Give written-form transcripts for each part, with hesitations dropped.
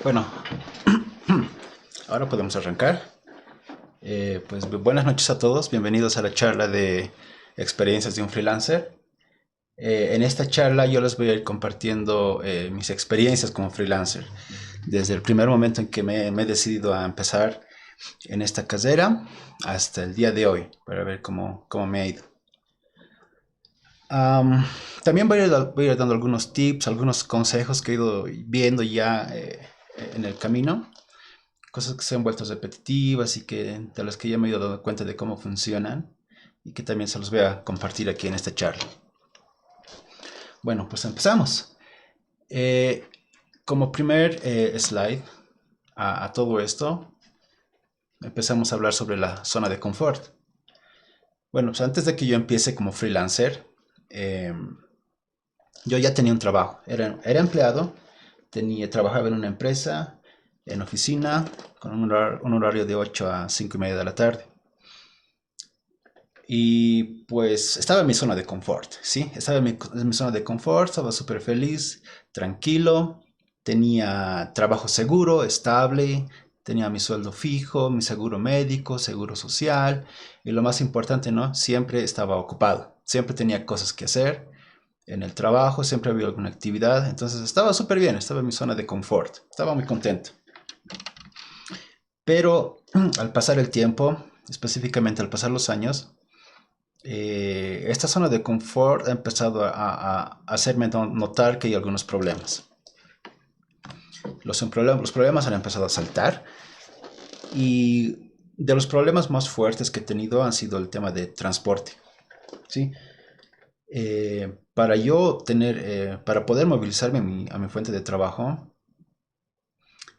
Bueno, ahora podemos arrancar. Pues buenas noches a todos, bienvenidos a la charla de experiencias de un freelancer. En esta charla yo les voy a ir compartiendo mis experiencias como freelancer, desde el primer momento en que me he decidido a empezar en esta carrera hasta el día de hoy, para ver cómo me ha ido. Am, También voy a ir dando algunos tips, algunos consejos que he ido viendo ya en el camino, cosas que se han vuelto repetitivas y que de las que ya me he ido dando cuenta de cómo funcionan y que también se los voy a compartir aquí en esta charla. Bueno, pues empezamos. Eh, Como primer slide a todo esto, empezamos a hablar sobre la zona de confort. Bueno, pues antes de que yo empiece como freelancer, eh, yo ya tenía un trabajo. Era empleado, trabajaba en una empresa, en oficina, con un horario de 8 a 5 y media de la tarde. Y pues estaba en mi zona de confort, ¿sí? Estaba en mi zona de confort, estaba súper feliz, tranquilo, tenía trabajo seguro, estable, tenía mi sueldo fijo, mi seguro médico, seguro social y lo más importante, ¿no? Siempre estaba ocupado, siempre tenía cosas que hacer en el trabajo, siempre había alguna actividad, entonces estaba súper bien, estaba en mi zona de confort, estaba muy contento. Pero al pasar el tiempo, específicamente al pasar los años, esta zona de confort ha empezado a hacerme notar que hay algunos problemas. Los problemas han empezado a saltar y de los problemas más fuertes que he tenido han sido el tema de transporte. ¿Sí? Para poder movilizarme a mi fuente de trabajo,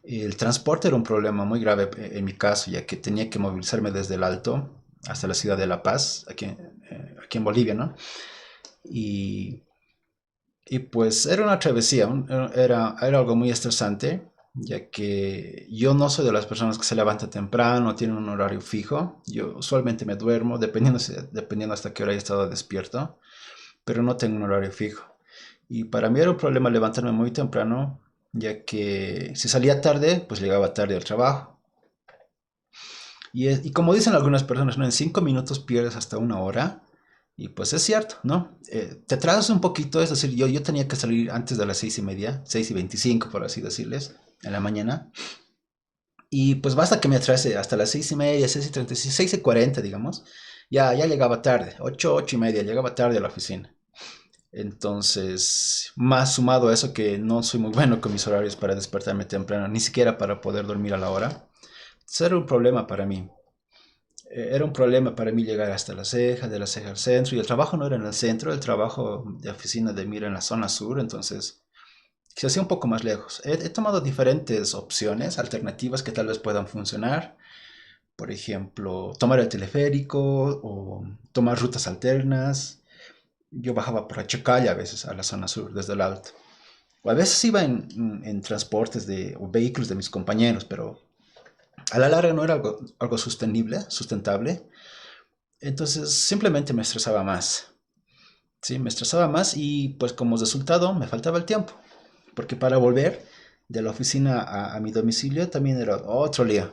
el transporte era un problema muy grave en mi caso, ya que tenía que movilizarme desde el Alto hasta la ciudad de La Paz, aquí en Bolivia, ¿no? Y pues era una travesía, era algo muy estresante, ya que yo no soy de las personas que se levanta temprano, tienen un horario fijo. Yo usualmente me duermo, dependiendo hasta qué hora he estado despierto, pero no tengo un horario fijo. Y para mí era un problema levantarme muy temprano, ya que si salía tarde, pues llegaba tarde al trabajo. Y como dicen algunas personas, ¿no? En 5 minutos pierdes hasta una hora. Y pues es cierto, ¿no? Te atrasas un poquito, es decir, yo tenía que salir antes de las 6:30, 6:25, por así decirles, en la mañana. Y pues basta que me atrase hasta las 6:30, 6:36, 6:40, digamos. Ya llegaba tarde, 8:30, llegaba tarde a la oficina. Entonces, más sumado a eso que no soy muy bueno con mis horarios para despertarme temprano, ni siquiera para poder dormir a la hora. Eso era un problema para mí. Era un problema para mí llegar hasta La Ceja, de La Ceja al centro, y el trabajo no era en el centro, el trabajo de oficina de mí era en la zona sur, entonces se hacía un poco más lejos. He tomado diferentes opciones, alternativas que tal vez puedan funcionar, por ejemplo, tomar el teleférico o tomar rutas alternas. Yo bajaba por Achacalla a veces a la zona sur desde el alto. O a veces iba en transportes o vehículos de mis compañeros, pero a la larga no era algo sustentable. Entonces simplemente me estresaba más. Sí, me estresaba más y pues como resultado me faltaba el tiempo. Porque para volver de la oficina a mi domicilio también era otro lío.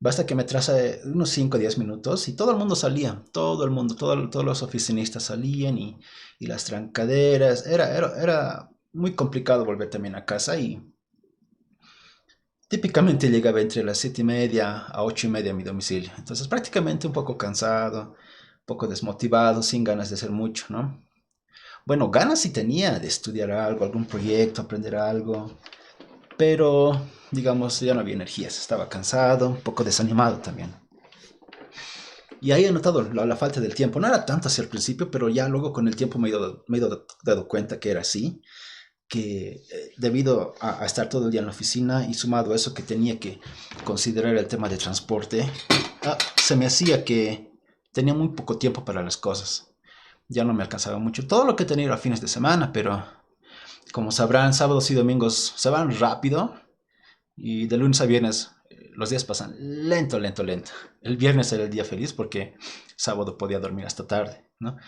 Basta que me traza unos 5 o 10 minutos y todo el mundo salía. Todo el mundo, todos los oficinistas salían y las trancaderas. Era muy complicado volver también a casa y típicamente llegaba entre las 7:30 a 8:30 a mi domicilio. Entonces prácticamente un poco cansado, un poco desmotivado, sin ganas de hacer mucho, ¿no? Bueno, ganas sí tenía de estudiar algo, algún proyecto, aprender algo, pero digamos ya no había energías, estaba cansado, un poco desanimado también. Y ahí he notado la falta del tiempo. No era tanto hacia el principio, pero ya luego con el tiempo me he ido dado cuenta que era así, que debido a estar todo el día en la oficina y sumado a eso que tenía que considerar el tema de transporte, se me hacía que tenía muy poco tiempo para las cosas. Ya no me alcanzaba mucho. Todo lo que tenía era fines de semana, pero como sabrán, sábados y domingos se van rápido y de lunes a viernes los días pasan lento, lento, lento. El viernes era el día feliz porque sábado podía dormir hasta tarde, ¿no?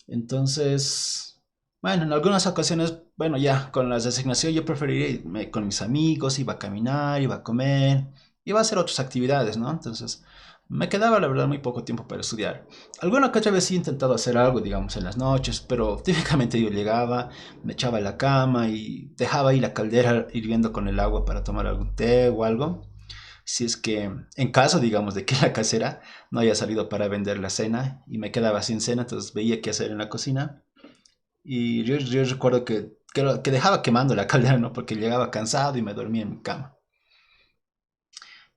Entonces, Bueno, en algunas ocasiones, bueno, ya con las designaciones yo preferiría irme con mis amigos, iba a caminar, iba a comer, iba a hacer otras actividades, ¿no? Entonces, me quedaba, la verdad, muy poco tiempo para estudiar. Alguna que otra vez sí he intentado hacer algo, digamos, en las noches, pero típicamente yo llegaba, me echaba en la cama y dejaba ahí la caldera hirviendo con el agua para tomar algún té o algo. Si es que, en caso, digamos, de que la casera no haya salido para vender la cena y me quedaba sin cena, entonces veía qué hacer en la cocina. Y yo recuerdo que dejaba quemando la caldera, ¿no? Porque llegaba cansado y me dormía en mi cama.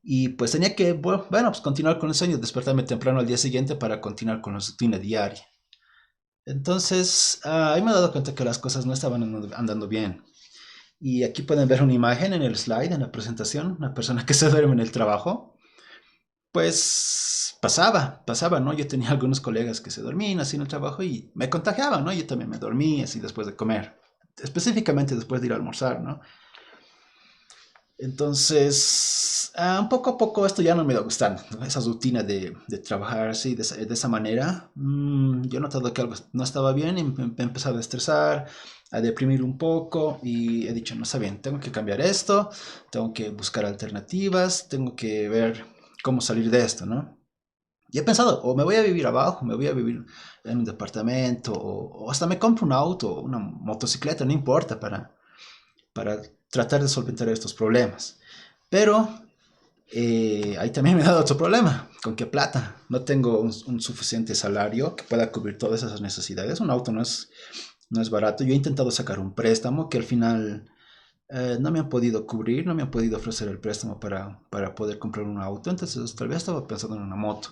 Y pues tenía que, bueno, pues continuar con el sueño, despertarme temprano al día siguiente para continuar con la rutina diaria. Entonces, ahí me he dado cuenta que las cosas no estaban andando bien. Y aquí pueden ver una imagen en el slide, en la presentación, una persona que se duerme en el trabajo. Pues pasaba, ¿no? Yo tenía algunos colegas que se dormían así en el trabajo y me contagiaban, ¿no? Yo también me dormía así después de comer, específicamente después de ir a almorzar, ¿no? Entonces, un poco a poco esto ya no me va gustando, ¿no? Esa rutina de trabajar así, de esa manera. Yo he notado que algo no estaba bien y me he empezado a estresar, a deprimir un poco y he dicho, no está bien, tengo que cambiar esto, tengo que buscar alternativas, tengo que ver cómo salir de esto, ¿no? Y he pensado, o me voy a vivir abajo, me voy a vivir en un departamento, o hasta me compro un auto, una motocicleta, no importa, para tratar de solventar estos problemas. Pero ahí también me ha dado otro problema. ¿Con qué plata? No tengo un suficiente salario que pueda cubrir todas esas necesidades. Un auto no es barato. Yo he intentado sacar un préstamo que al final no me han podido cubrir, no me han podido ofrecer el préstamo para poder comprar un auto. Entonces tal vez estaba pensando en una moto.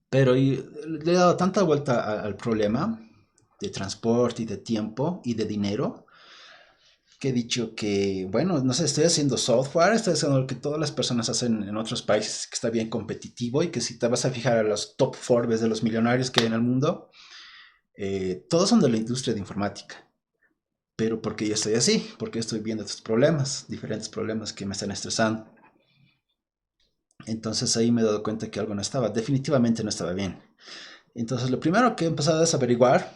Pero le he dado tanta vuelta al problema de transporte y de tiempo y de dinero que he dicho que, bueno, no sé, estoy haciendo software, estoy haciendo lo que todas las personas hacen en otros países, que está bien competitivo y que si te vas a fijar a los top Forbes de los millonarios que hay en el mundo, todos son de la industria de informática. Pero porque yo estoy así, porque estoy viendo estos problemas, diferentes problemas que me están estresando. Entonces ahí me he dado cuenta que algo no estaba, definitivamente no estaba bien. Entonces lo primero que he empezado es averiguar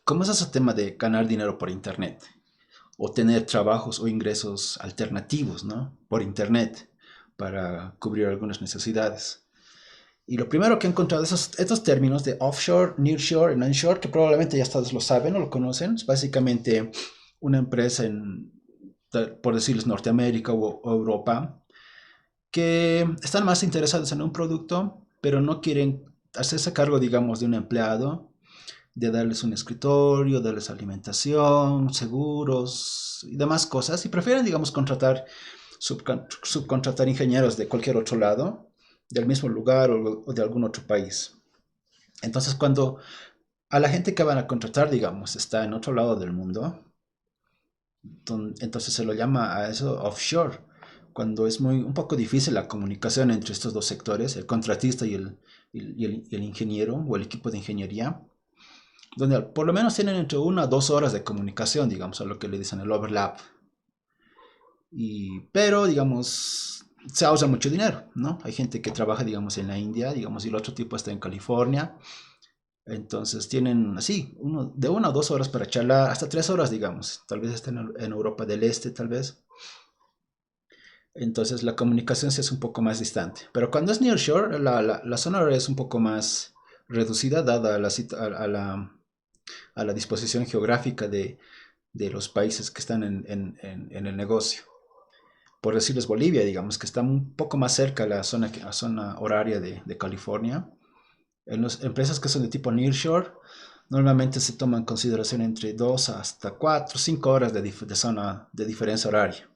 cómo es ese tema de ganar dinero por internet o tener trabajos o ingresos alternativos, ¿no? Por internet para cubrir algunas necesidades. Y lo primero que he encontrado es estos términos de offshore, nearshore y onshore, que probablemente ya todos lo saben o lo conocen. Es básicamente una empresa por decirles, Norteamérica o Europa, que están más interesados en un producto, pero no quieren hacerse cargo, digamos, de un empleado, de darles un escritorio, darles alimentación, seguros y demás cosas, y prefieren, digamos, subcontratar ingenieros de cualquier otro lado, del mismo lugar o de algún otro país. Entonces, cuando a la gente que van a contratar, digamos, está en otro lado del mundo, entonces se lo llama a eso offshore, cuando es un poco difícil la comunicación entre estos dos sectores, el contratista y el ingeniero o el equipo de ingeniería, donde por lo menos tienen entre 1 a 2 horas de comunicación, digamos, a lo que le dicen el overlap. Pero, digamos, se ahorra mucho dinero, ¿no? Hay gente que trabaja, digamos, en la India, digamos, y el otro tipo está en California. Entonces tienen así, de 1 a 2 horas para charlar, hasta 3 horas, digamos. Tal vez estén en Europa del Este, tal vez. Entonces la comunicación se hace un poco más distante. Pero cuando es nearshore, la zona horaria es un poco más reducida, dada a la disposición geográfica de los países que están en el negocio. Por decirles Bolivia, digamos, que está un poco más cerca a la zona horaria de California. En las empresas que son de tipo nearshore, normalmente se toma en consideración entre 2 hasta 4, 5 horas de zona de diferencia horaria.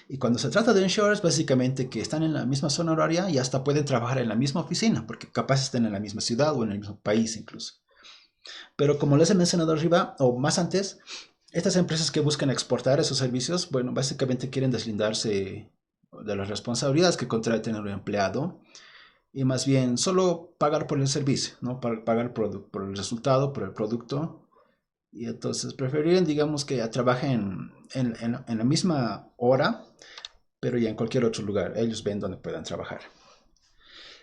Y cuando se trata de onshore, es básicamente que están en la misma zona horaria y hasta pueden trabajar en la misma oficina, porque capaz estén en la misma ciudad o en el mismo país incluso. Pero como les he mencionado arriba, o más antes, estas empresas que buscan exportar esos servicios, bueno, básicamente quieren deslindarse de las responsabilidades que contrae tener un empleado y más bien solo pagar por el servicio, ¿no? Pagar por el resultado, por el producto. Y entonces preferirían, digamos, que trabajen en la misma hora, pero ya en cualquier otro lugar. Ellos ven donde puedan trabajar.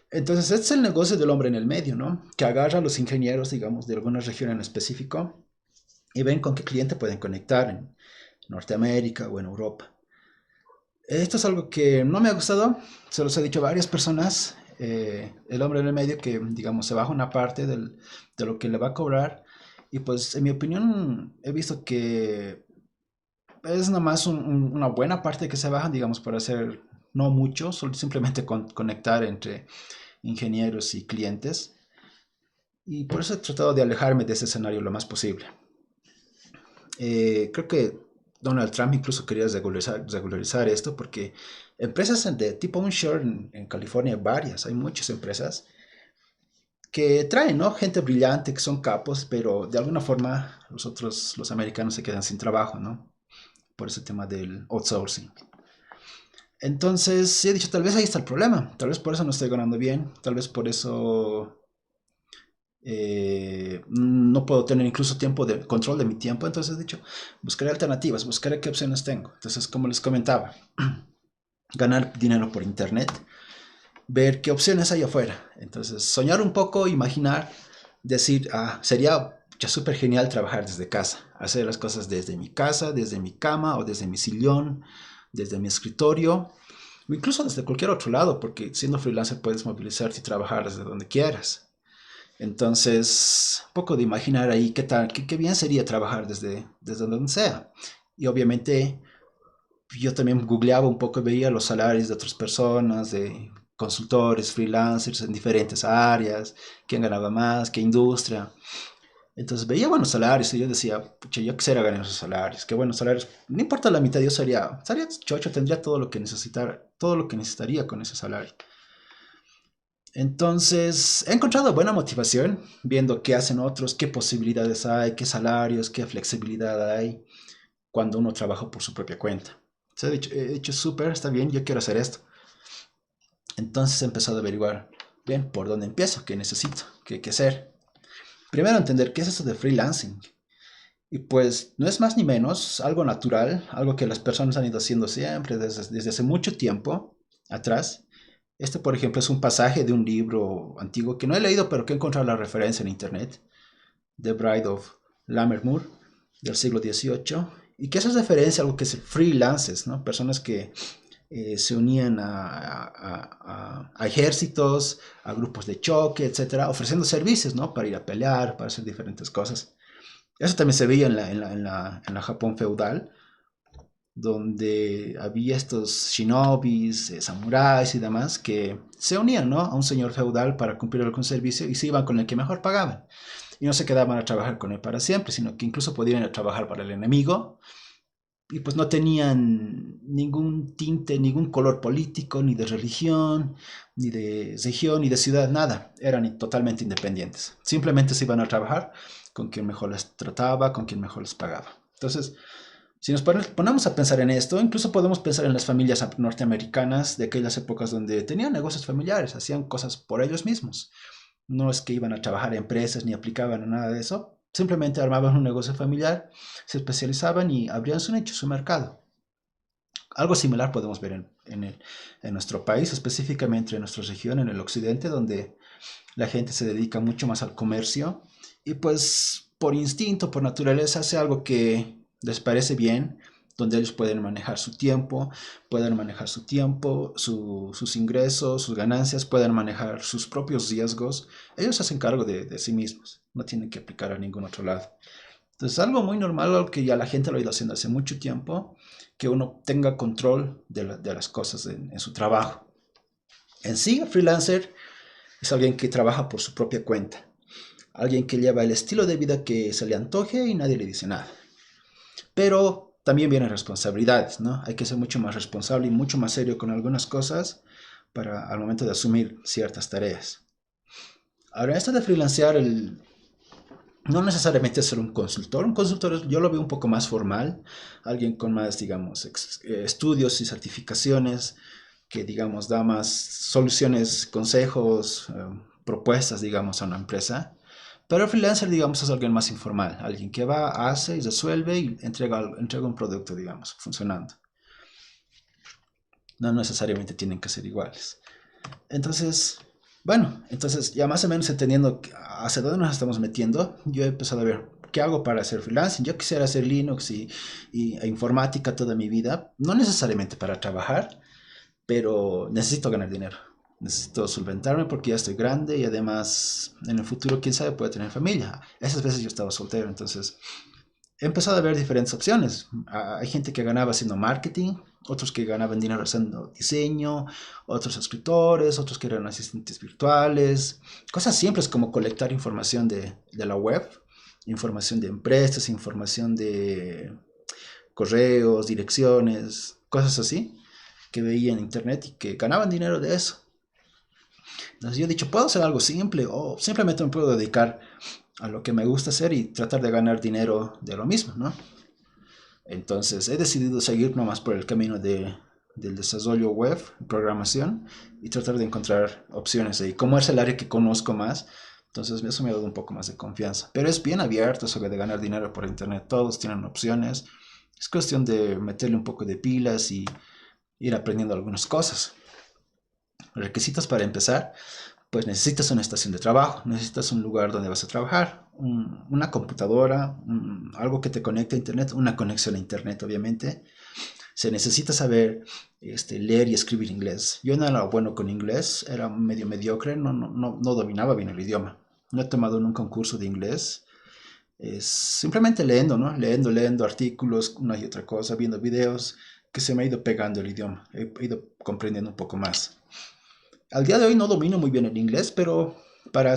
Entonces, este es el negocio del hombre en el medio, ¿no? Que agarra a los ingenieros, digamos, de alguna región en específico y ven con qué cliente pueden conectar en Norteamérica o en Europa. Esto es algo que no me ha gustado, se los he dicho a varias personas. El hombre en el medio que, digamos, se baja una parte de lo que le va a cobrar. Y pues, en mi opinión, he visto que es nomás una buena parte que se baja, digamos, para hacer no mucho, solo simplemente conectar entre ingenieros y clientes. Y por eso he tratado de alejarme de ese escenario lo más posible. Creo que Donald Trump incluso quería regularizar esto porque empresas de tipo onshore en California hay varias, hay muchas empresas que traen, ¿no? Gente brillante, que son capos, pero de alguna forma los americanos se quedan sin trabajo, ¿no? Por ese tema del outsourcing. Entonces, sí he dicho, tal vez ahí está el problema, tal vez por eso no estoy ganando bien, tal vez por eso no puedo tener incluso tiempo de control de mi tiempo. Entonces he dicho, buscaré alternativas, buscaré qué opciones tengo. Entonces, como les comentaba, ganar dinero por internet, ver qué opciones hay afuera. Entonces, soñar un poco, imaginar, decir, sería ya súper genial trabajar desde casa, hacer las cosas desde mi casa, desde mi cama o desde mi sillón, desde mi escritorio, o incluso desde cualquier otro lado, porque siendo freelancer puedes movilizarte y trabajar desde donde quieras. Entonces, un poco de imaginar ahí qué tal, qué bien sería trabajar desde donde sea. Y obviamente yo también googleaba un poco y veía los salarios de otras personas, de consultores, freelancers en diferentes áreas, quién ganaba más, qué industria. Entonces veía buenos salarios y yo decía, pucha, yo quisiera ganar esos salarios, qué buenos salarios. No importa la mitad, yo sería chocho, tendría todo lo que necesitara, todo lo que necesitaría con ese salario. Entonces, he encontrado buena motivación viendo qué hacen otros, qué posibilidades hay, qué salarios, qué flexibilidad hay cuando uno trabaja por su propia cuenta. Se he dicho súper, está bien, yo quiero hacer esto. Entonces he empezado a averiguar, bien, ¿por dónde empiezo? ¿Qué necesito? ¿Qué hacer? Primero entender qué es eso de freelancing. Y pues no es más ni menos algo natural, algo que las personas han ido haciendo siempre, desde hace mucho tiempo atrás. Este, por ejemplo, es un pasaje de un libro antiguo que no he leído, pero que he encontrado la referencia en internet, The Bride of Lammermoor, del siglo XVIII, y que hace referencia a algo que es freelancers, ¿no? Personas que se unían a ejércitos, a grupos de choque, etcétera, ofreciendo servicios, ¿no? Para ir a pelear, para hacer diferentes cosas. Eso también se veía en la Japón feudal, donde había estos shinobis, samuráis y demás que se unían, ¿no? A un señor feudal para cumplir algún servicio y se iban con el que mejor pagaban. Y no se quedaban a trabajar con él para siempre, sino que incluso podían ir a trabajar para el enemigo y pues no tenían ningún tinte, ningún color político, ni de religión, ni de región, ni de ciudad, nada. Eran totalmente independientes. Simplemente se iban a trabajar con quien mejor les trataba, con quien mejor les pagaba. Entonces, si nos ponemos a pensar en esto, incluso podemos pensar en las familias norteamericanas de aquellas épocas donde tenían negocios familiares, hacían cosas por ellos mismos. No es que iban a trabajar a empresas ni aplicaban a nada de eso, simplemente armaban un negocio familiar, se especializaban y abrían su nicho, su mercado. Algo similar podemos ver en nuestro país, específicamente en nuestra región, en el occidente, donde la gente se dedica mucho más al comercio y pues por instinto, por naturaleza, hace algo que les parece bien, donde ellos pueden manejar su tiempo, sus ingresos, sus ganancias, pueden manejar sus propios riesgos. Ellos se hacen cargo de sí mismos, no tienen que aplicar a ningún otro lado. Entonces, algo muy normal, algo que ya la gente lo ha ido haciendo hace mucho tiempo, que uno tenga control de las cosas en su trabajo. En sí, el freelancer es alguien que trabaja por su propia cuenta, alguien que lleva el estilo de vida que se le antoje y nadie le dice nada. Pero también vienen responsabilidades, ¿no? Hay que ser mucho más responsable y mucho más serio con algunas cosas para al momento de asumir ciertas tareas. Ahora, esto de freelancear, no necesariamente ser un consultor yo lo veo un poco más formal, alguien con más, digamos, estudios y certificaciones, que, digamos, da más soluciones, consejos, propuestas, digamos, a una empresa. Pero el freelancer, digamos, es alguien más informal, alguien que va, hace y resuelve y entrega un producto, digamos, funcionando. No necesariamente tienen que ser iguales. Entonces, Bueno, entonces ya más o menos entendiendo hacia dónde nos estamos metiendo, yo he empezado a ver qué hago para hacer freelancing. Yo quisiera hacer Linux e informática toda mi vida, no necesariamente para trabajar, pero necesito ganar dinero. Necesito solventarme porque ya estoy grande y además en el futuro, quién sabe, puede tener familia. Esas veces yo estaba soltero, entonces he empezado a ver diferentes opciones. Hay gente que ganaba haciendo marketing, otros que ganaban dinero haciendo diseño, otros escritores, otros que eran asistentes virtuales. Cosas simples como colectar información de la web, información de empresas, información de correos, direcciones, cosas así que veía en internet y que ganaban dinero de eso. Entonces yo he dicho, puedo hacer algo simple o simplemente me puedo dedicar a lo que me gusta hacer y tratar de ganar dinero de lo mismo, ¿no? Entonces he decidido seguir nomás por el camino del desarrollo web, programación y tratar de encontrar opciones ahí. Como es el área que conozco más, entonces eso me ha dado un poco más de confianza. Pero es bien abierto eso de ganar dinero por internet, todos tienen opciones. Es cuestión de meterle un poco de pilas y ir aprendiendo algunas cosas. Requisitos para empezar, pues necesitas una estación de trabajo, necesitas un lugar donde vas a trabajar, una computadora, algo que te conecte a internet, una conexión a internet obviamente. Se necesita saber leer y escribir inglés. Yo no era bueno con inglés, era medio mediocre, no dominaba bien el idioma. No he tomado nunca un curso de inglés. Es simplemente leyendo, ¿no? Leyendo artículos, una y otra cosa, viendo videos, que se me ha ido pegando el idioma. He ido comprendiendo un poco más. Al día de hoy no domino muy bien el inglés, pero para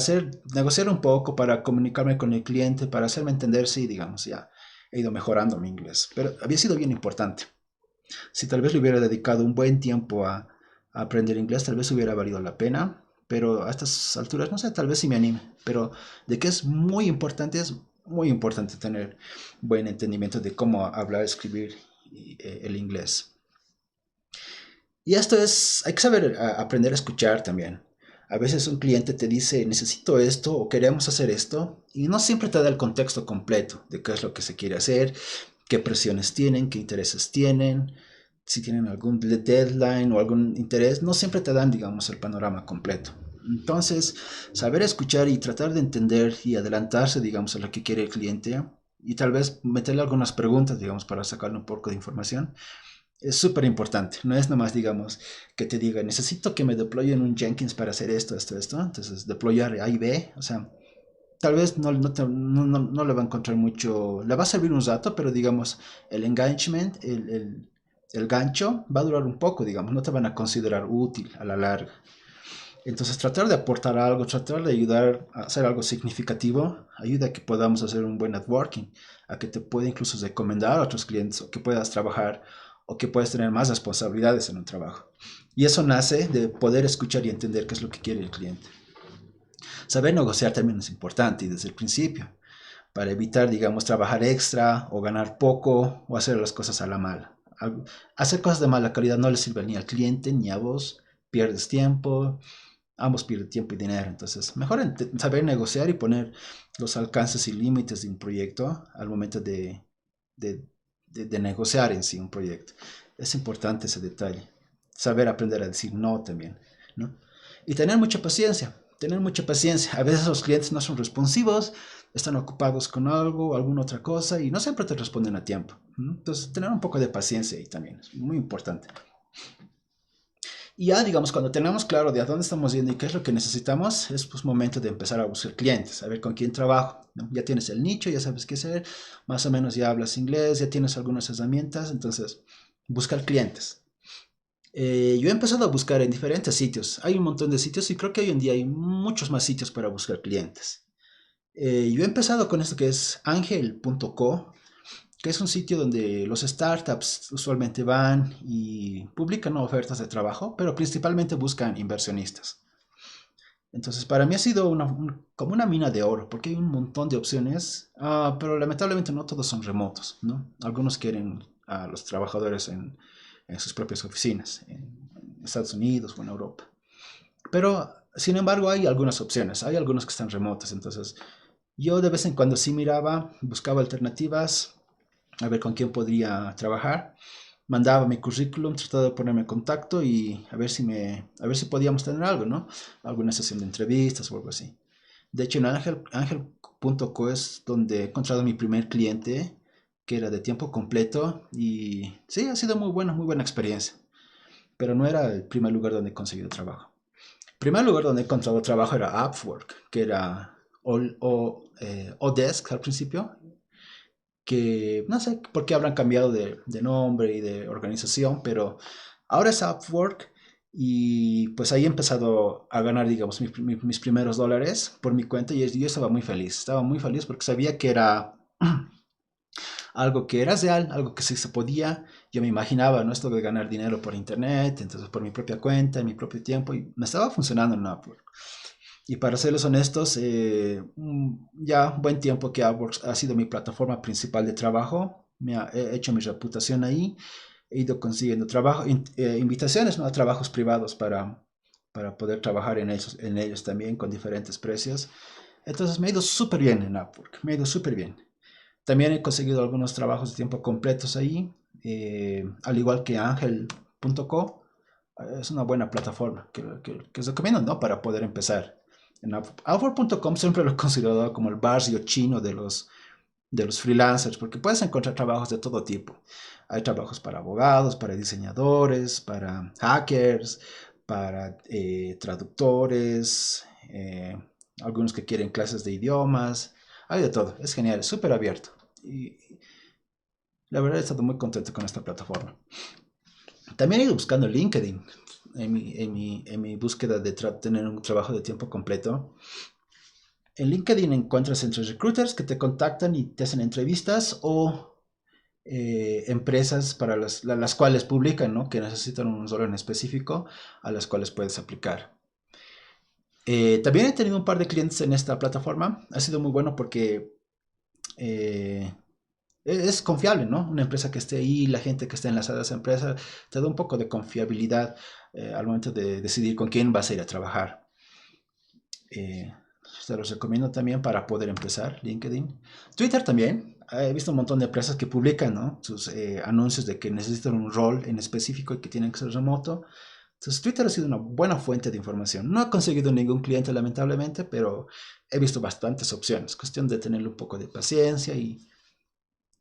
negociar un poco, para comunicarme con el cliente, para hacerme entender, sí, digamos, ya he ido mejorando mi inglés. Pero había sido bien importante. Si tal vez le hubiera dedicado un buen tiempo a aprender inglés, tal vez hubiera valido la pena. Pero a estas alturas, no sé, tal vez sí me anime. Pero de que es muy importante tener buen entendimiento de cómo hablar, escribir el inglés. Y esto es, hay que saber aprender a escuchar también. A veces un cliente te dice, necesito esto o queremos hacer esto, y no siempre te da el contexto completo de qué es lo que se quiere hacer, qué presiones tienen, qué intereses tienen, si tienen algún deadline o algún interés, no siempre te dan, digamos, el panorama completo. Entonces, saber escuchar y tratar de entender y adelantarse, digamos, a lo que quiere el cliente y tal vez meterle algunas preguntas, digamos, para sacarle un poco de información es súper importante. No es nomás, digamos, que te diga, necesito que me deployen un Jenkins para hacer esto, esto, esto. Entonces, deployar A y B, o sea, tal vez no le va a encontrar mucho, le va a servir un rato, pero digamos, el engagement, el gancho va a durar un poco, digamos, no te van a considerar útil a la larga. Entonces, tratar de aportar algo, tratar de ayudar a hacer algo significativo, ayuda a que podamos hacer un buen networking, a que te pueda incluso recomendar a otros clientes o que puedas trabajar o que puedas tener más responsabilidades en un trabajo. Y eso nace de poder escuchar y entender qué es lo que quiere el cliente. Saber negociar también es importante y desde el principio, para evitar, digamos, trabajar extra o ganar poco o hacer las cosas a la mala. Hacer cosas de mala calidad no le sirve ni al cliente ni a vos, pierdes tiempo, ambos pierden tiempo y dinero. Entonces, mejor saber negociar y poner los alcances y límites de un proyecto al momento de, de negociar en sí un proyecto. Es importante ese detalle. Saber aprender a decir no también, ¿no? Y tener mucha paciencia. Tener mucha paciencia. A veces los clientes no son responsivos, están ocupados con algo, alguna otra cosa y no siempre te responden a tiempo. ¿No? Entonces, tener un poco de paciencia ahí también es muy importante. Y ya, digamos, cuando tenemos claro de a dónde estamos yendo y qué es lo que necesitamos, es pues momento de empezar a buscar clientes, a ver con quién trabajo, ¿no? Ya tienes el nicho, ya sabes qué hacer, más o menos ya hablas inglés, ya tienes algunas herramientas, entonces buscar clientes. Yo he empezado a buscar en diferentes sitios, hay un montón de sitios y creo que hoy en día hay muchos más sitios para buscar clientes. Yo he empezado con esto que es angel.co, que es un sitio donde los startups usualmente van y publican ofertas de trabajo, pero principalmente buscan inversionistas. Entonces, para mí ha sido como una mina de oro, porque hay un montón de opciones, pero lamentablemente no todos son remotos, ¿no? Algunos quieren a los trabajadores en sus propias oficinas, en Estados Unidos o en Europa. Pero, sin embargo, hay algunas opciones, hay algunos que están remotos, entonces yo de vez en cuando sí miraba, buscaba alternativas, a ver con quién podría trabajar. mandaba mi currículum, trataba de ponerme en contacto y a ver si podíamos tener algo, ¿no? Alguna sesión de entrevistas o algo así. De hecho, en Angel.co es donde he encontrado mi primer cliente, que era de tiempo completo, y sí, ha sido muy buena experiencia, pero no era el primer lugar donde he conseguido trabajo. El primer lugar donde he encontrado trabajo era Upwork, que era Odesk al principio, que no sé por qué habrán cambiado de nombre y de organización, pero ahora es Upwork y pues ahí he empezado a ganar, digamos, mis primeros dólares por mi cuenta y yo estaba muy feliz porque sabía que era algo que era real, algo que sí se podía. Yo me imaginaba, ¿no? Esto de ganar dinero por internet, entonces por mi propia cuenta, en mi propio tiempo, y me estaba funcionando en Upwork. Y para serles honestos, ya un buen tiempo que Upwork ha sido mi plataforma principal de trabajo. He hecho mi reputación ahí, he ido consiguiendo trabajo, invitaciones, ¿no? A trabajos privados para poder trabajar en ellos también con diferentes precios. Entonces me ha ido súper bien en Upwork, me ha ido súper bien. También he conseguido algunos trabajos de tiempo completos ahí, al igual que Angel.co. Es una buena plataforma que os recomiendo, ¿no? Para poder empezar. En Upwork.com siempre lo he considerado como el barrio chino de los freelancers, porque puedes encontrar trabajos de todo tipo. Hay trabajos para abogados, para diseñadores, para hackers, para traductores, algunos que quieren clases de idiomas. Hay de todo, es genial, es súper abierto. Y la verdad he estado muy contento con esta plataforma. También he ido buscando LinkedIn en mi búsqueda de tener un trabajo de tiempo completo. En LinkedIn encuentras entre recruiters que te contactan y te hacen entrevistas o empresas para las cuales publican, ¿no? Que necesitan un rol en específico a las cuales puedes aplicar. También he tenido un par de clientes en esta plataforma. Ha sido muy bueno porque eh, es confiable, ¿no? Una empresa que esté ahí, la gente que esté enlazada a esa empresa, te da un poco de confiabilidad al momento de decidir con quién vas a ir a trabajar. Eh, Se los recomiendo también para poder empezar, LinkedIn. Twitter también. He visto un montón de empresas que publican, ¿no? Sus anuncios de que necesitan un rol en específico y que tienen que ser remoto. Entonces, Twitter ha sido una buena fuente de información. No he conseguido ningún cliente, lamentablemente, pero he visto bastantes opciones. Cuestión de tener un poco de paciencia y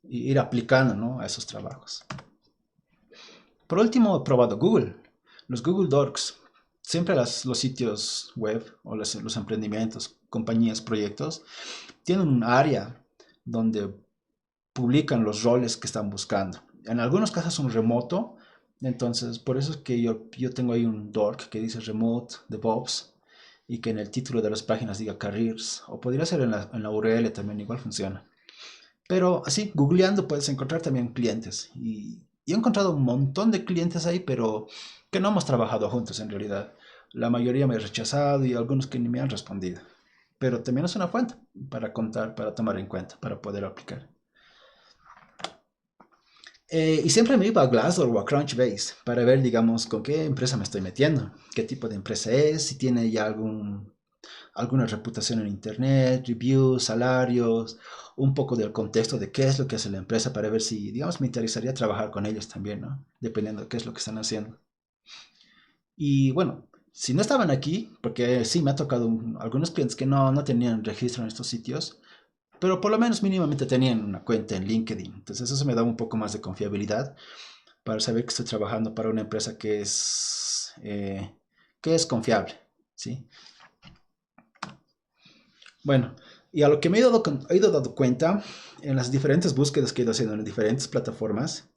ir aplicando, ¿no? A esos trabajos. Por último, he probado Google, los Google Docs. Siempre los sitios web o los emprendimientos, compañías, proyectos, tienen un área donde publican los roles que están buscando. En algunos casos son remoto, entonces por eso es que yo tengo ahí un doc que dice Remote DevOps y que en el título de las páginas diga Careers, o podría ser en la URL también, igual funciona. Pero así, googleando puedes encontrar también clientes. Y he encontrado un montón de clientes ahí, pero que no hemos trabajado juntos en realidad. La mayoría me ha rechazado y algunos que ni me han respondido. Pero también es una fuente para contar, para tomar en cuenta, para poder aplicar. Y siempre me iba a Glassdoor o a Crunchbase para ver, digamos, con qué empresa me estoy metiendo, qué tipo de empresa es, si tiene ya alguna reputación en internet, reviews, salarios, un poco del contexto de qué es lo que hace la empresa para ver si, digamos, me interesaría trabajar con ellos también, ¿no? Dependiendo de qué es lo que están haciendo. Y bueno, si no estaban aquí, porque sí me ha tocado algunos clientes que no tenían registro en estos sitios, pero por lo menos mínimamente tenían una cuenta en LinkedIn. Entonces eso me da un poco más de confiabilidad para saber que estoy trabajando para una empresa que es confiable, ¿sí? Bueno, y a lo que me he ido dando cuenta en las diferentes búsquedas que he ido haciendo en diferentes plataformas,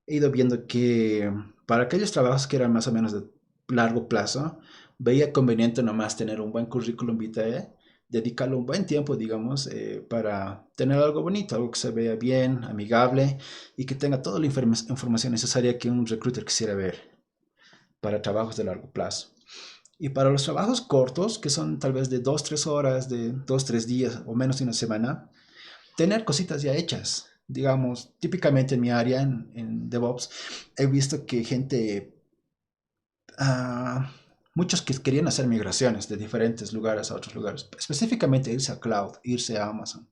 he ido viendo que para aquellos trabajos que eran más o menos de largo plazo, veía conveniente nomás tener un buen currículum vitae, dedicarle un buen tiempo, digamos, para tener algo bonito, algo que se vea bien, amigable y que tenga toda la información necesaria que un recruiter quisiera ver para trabajos de largo plazo. Y para los trabajos cortos, que son tal vez de 2, 3 horas, de 2, 3 días o menos de una semana, tener cositas ya hechas. Digamos, típicamente en mi área, en DevOps, he visto que ah, muchos que querían hacer migraciones de diferentes lugares a otros lugares, específicamente irse a cloud, irse a Amazon.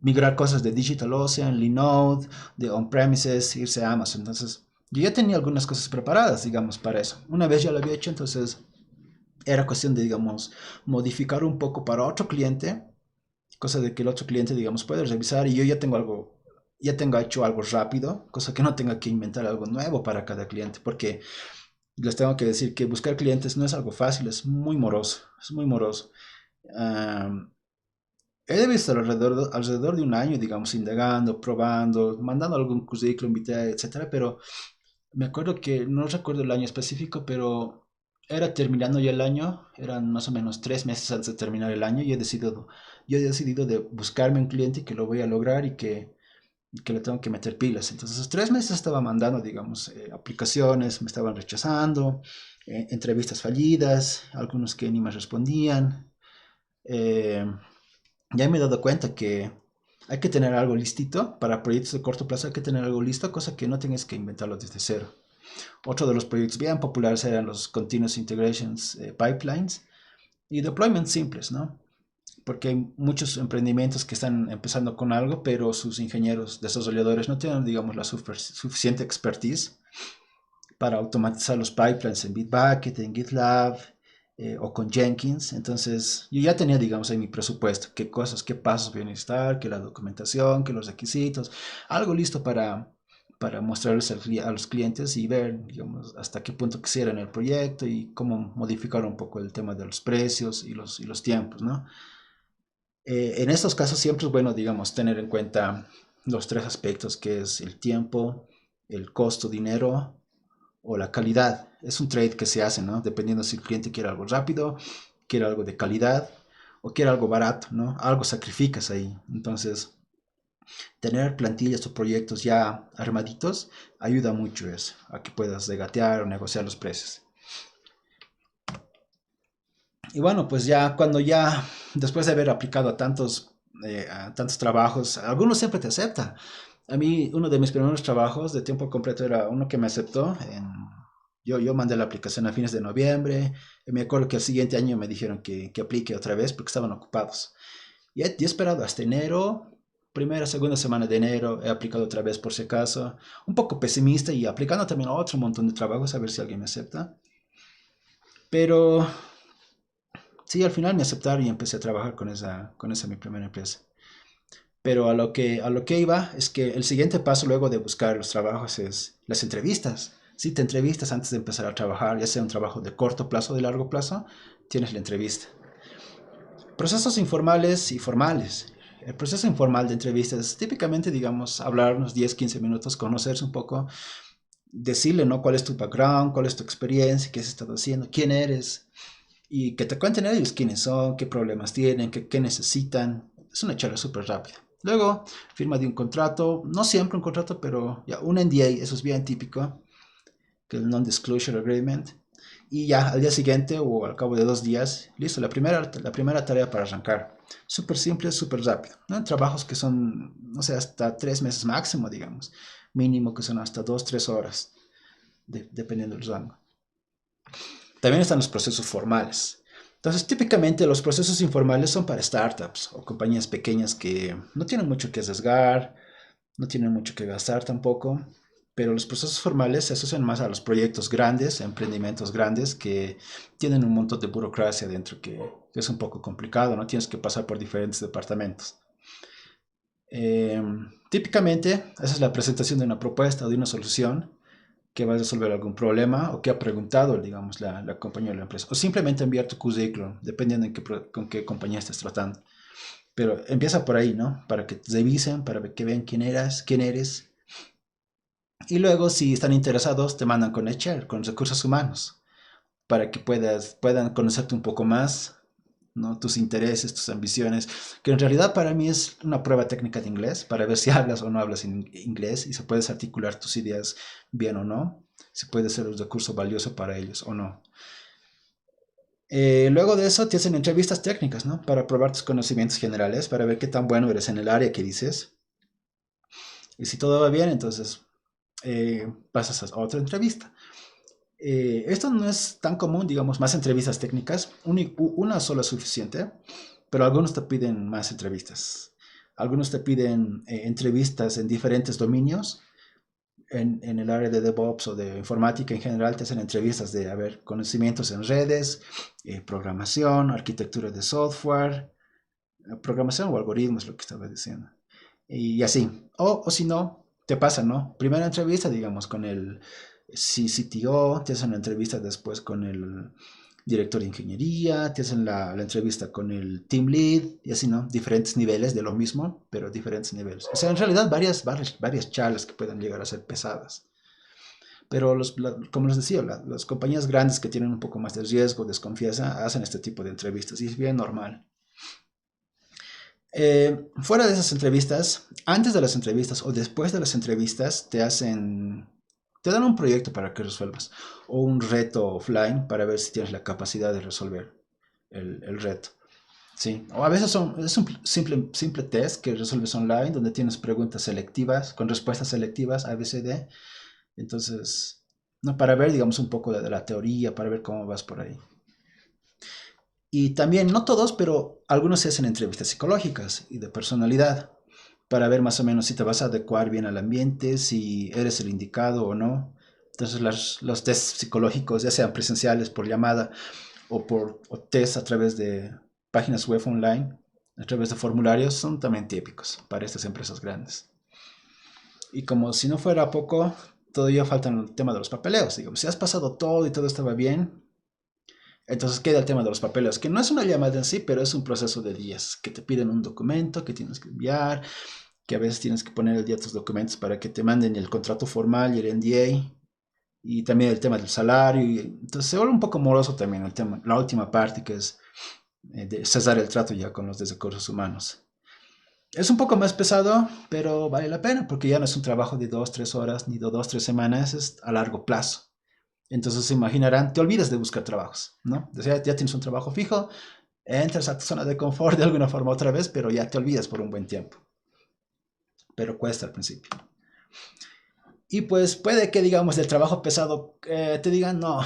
migrar cosas de DigitalOcean, Linode, de on-premises, irse a Amazon. Entonces, yo ya tenía algunas cosas preparadas, digamos, para eso. Una vez ya lo había hecho, entonces era cuestión de, digamos, modificar un poco para otro cliente, cosa de que el otro cliente, digamos, puede revisar y yo ya tengo algo, ya tengo hecho algo rápido, cosa que no tenga que inventar algo nuevo para cada cliente, porque les tengo que decir que buscar clientes no es algo fácil, es muy moroso, es muy moroso. Am, He visto alrededor de un año, digamos, indagando, probando, mandando algún currículum vitae, etcétera, pero me acuerdo que, no recuerdo el año específico, pero era terminando ya el año, eran más o menos 3 meses antes de terminar el año y yo he decidido de buscarme un cliente que lo voy a lograr y que le tengo que meter pilas. Entonces, esos 3 meses estaba mandando, digamos, aplicaciones, me estaban rechazando, entrevistas fallidas, algunos que ni me respondían. eh, ya me he dado cuenta que hay que tener algo listito para proyectos de corto plazo, hay que tener algo listo, cosa que no tengas que inventarlo desde cero. Otro de los proyectos bien populares eran los Continuous Integrations Pipelines y deployments simples, ¿no? Porque hay muchos emprendimientos que están empezando con algo, pero sus ingenieros desarrolladores no tienen, digamos, la suficiente expertise para automatizar los pipelines en Bitbucket, en GitLab o con Jenkins. Entonces, yo ya tenía, digamos, en mi presupuesto qué cosas, qué pasos voy a necesitar, qué la documentación, qué los requisitos, algo listo para mostrarles a los clientes y ver, digamos, hasta qué punto quisieran el proyecto y cómo modificar un poco el tema de los precios y los tiempos, ¿no? En estos casos siempre es bueno, digamos, tener en cuenta los tres aspectos, que es el tiempo, el costo, dinero o la calidad. Es un trade que se hace, ¿no? Dependiendo si el cliente quiere algo rápido, quiere algo de calidad o quiere algo barato, ¿no? Algo sacrificas ahí. Entonces, tener plantillas o proyectos ya armaditos ayuda mucho eso, a que puedas regatear o negociar los precios. Y bueno, pues ya cuando ya, después de haber aplicado a tantos trabajos, algunos siempre te acepta. A mí, uno de mis primeros trabajos de tiempo completo era uno que me aceptó. Yo mandé la aplicación a fines de noviembre. Y me acuerdo que el siguiente año me dijeron que aplique otra vez porque estaban ocupados. Y he esperado hasta enero, primera, segunda semana de enero, he aplicado otra vez por si acaso. Un poco pesimista y aplicando también a otro montón de trabajos a ver si alguien me acepta. Pero sí, al final me aceptaron y empecé a trabajar con esa mi primera empresa. Pero a lo que iba es que el siguiente paso luego de buscar los trabajos es las entrevistas. Si te entrevistas antes de empezar a trabajar, ya sea un trabajo de corto plazo o de largo plazo, tienes la entrevista. Procesos informales y formales. El proceso informal de entrevistas es típicamente, digamos, hablar unos 10, 15 minutos, conocerse un poco, decirle, ¿no? ¿Cuál es tu background? ¿Cuál es tu experiencia? ¿Qué has estado haciendo? ¿Quién eres? Y que te cuenten ellos quiénes son, qué problemas tienen, qué necesitan. Es una charla súper rápida. Luego, firma de un contrato, no siempre un contrato, pero ya un NDA, eso es bien típico, que es el Non-Disclosure Agreement. Y ya al día siguiente o al cabo de 2 días, listo, la primera tarea para arrancar. Súper simple, súper rápido. ¿No? Trabajos que son, no sé, hasta 3 meses máximo, digamos. Mínimo que son hasta 2, 3 horas, dependiendo del rango. También están los procesos formales. Entonces, típicamente los procesos informales son para startups o compañías pequeñas que no tienen mucho que arriesgar, no tienen mucho que gastar tampoco, pero los procesos formales se asocian más a los proyectos grandes, a emprendimientos grandes que tienen un montón de burocracia dentro que es un poco complicado, ¿no? Tienes que pasar por diferentes departamentos. Eh, Típicamente, esa es la presentación de una propuesta o de una solución que va a resolver algún problema o que ha preguntado, digamos, la compañía o la empresa. O simplemente enviar tu currículum, dependiendo con qué compañía estés tratando. Pero empieza por ahí, ¿no? Para que te revisen, para que vean quién eres. Y luego, si están interesados, te mandan con HR, con recursos humanos, para que puedan conocerte un poco más, ¿no? Tus intereses, tus ambiciones, que en realidad para mí es una prueba técnica de inglés, para ver si hablas o no hablas en inglés y si puedes articular tus ideas bien o no, si puede ser un recurso valioso para ellos o no. Luego de eso te hacen entrevistas técnicas, ¿no? Para probar tus conocimientos generales, para ver qué tan bueno eres en el área que dices. Y si todo va bien, entonces pasas a otra entrevista. Esto no es tan común, digamos, más entrevistas técnicas. Una sola es suficiente, pero algunos te piden más entrevistas. Algunos te piden entrevistas en diferentes dominios. En el área de DevOps o de informática en general te hacen entrevistas de, a ver, conocimientos en redes, programación, arquitectura de software, programación o algoritmos, lo que estaba diciendo. Y así. O si no, te pasa, ¿no? Primera entrevista, digamos, con el CTO, te hacen la entrevista después con el director de ingeniería, te hacen la entrevista con el team lead, y así, ¿no? Diferentes niveles de lo mismo, pero diferentes niveles. O sea, en realidad varias charlas que pueden llegar a ser pesadas. Pero como les decía, las compañías grandes que tienen un poco más de riesgo, desconfianza, hacen este tipo de entrevistas y es bien normal. Fuera de esas entrevistas, antes de las entrevistas o después de las entrevistas, te dan un proyecto para que resuelvas o un reto offline para ver si tienes la capacidad de resolver el reto. Sí, o a veces es un simple test que resuelves online donde tienes preguntas selectivas con respuestas selectivas A, B, C, D. Entonces, no, para ver, digamos, un poco de la teoría, para ver cómo vas por ahí. Y también, no todos, pero algunos se hacen entrevistas psicológicas y de personalidad para ver más o menos si te vas a adecuar bien al ambiente, si eres el indicado o no. Entonces, los tests psicológicos, ya sean presenciales por llamada o test a través de páginas web online, a través de formularios, son también típicos para estas empresas grandes. Y como si no fuera poco, todavía falta el tema de los papeleos. Digamos, si has pasado todo y todo estaba bien, entonces queda el tema de los papeles, que no es una llamada en sí, pero es un proceso de días, que te piden un documento que tienes que enviar, que a veces tienes que poner el día tus documentos para que te manden el contrato formal y el NDA, y también el tema del salario. Entonces se vuelve un poco moroso también el tema, la última parte que es de cesar el trato ya con los de recursos humanos. Es un poco más pesado, pero vale la pena porque ya no es un trabajo de 2, 3 horas ni de 2, 3 semanas, es a largo plazo. Entonces se imaginarán, te olvidas de buscar trabajos, ¿no? O sea, ya tienes un trabajo fijo, entras a tu zona de confort de alguna forma otra vez, pero ya te olvidas por un buen tiempo. Pero cuesta al principio. Y pues puede que, digamos, del trabajo pesado te digan, no,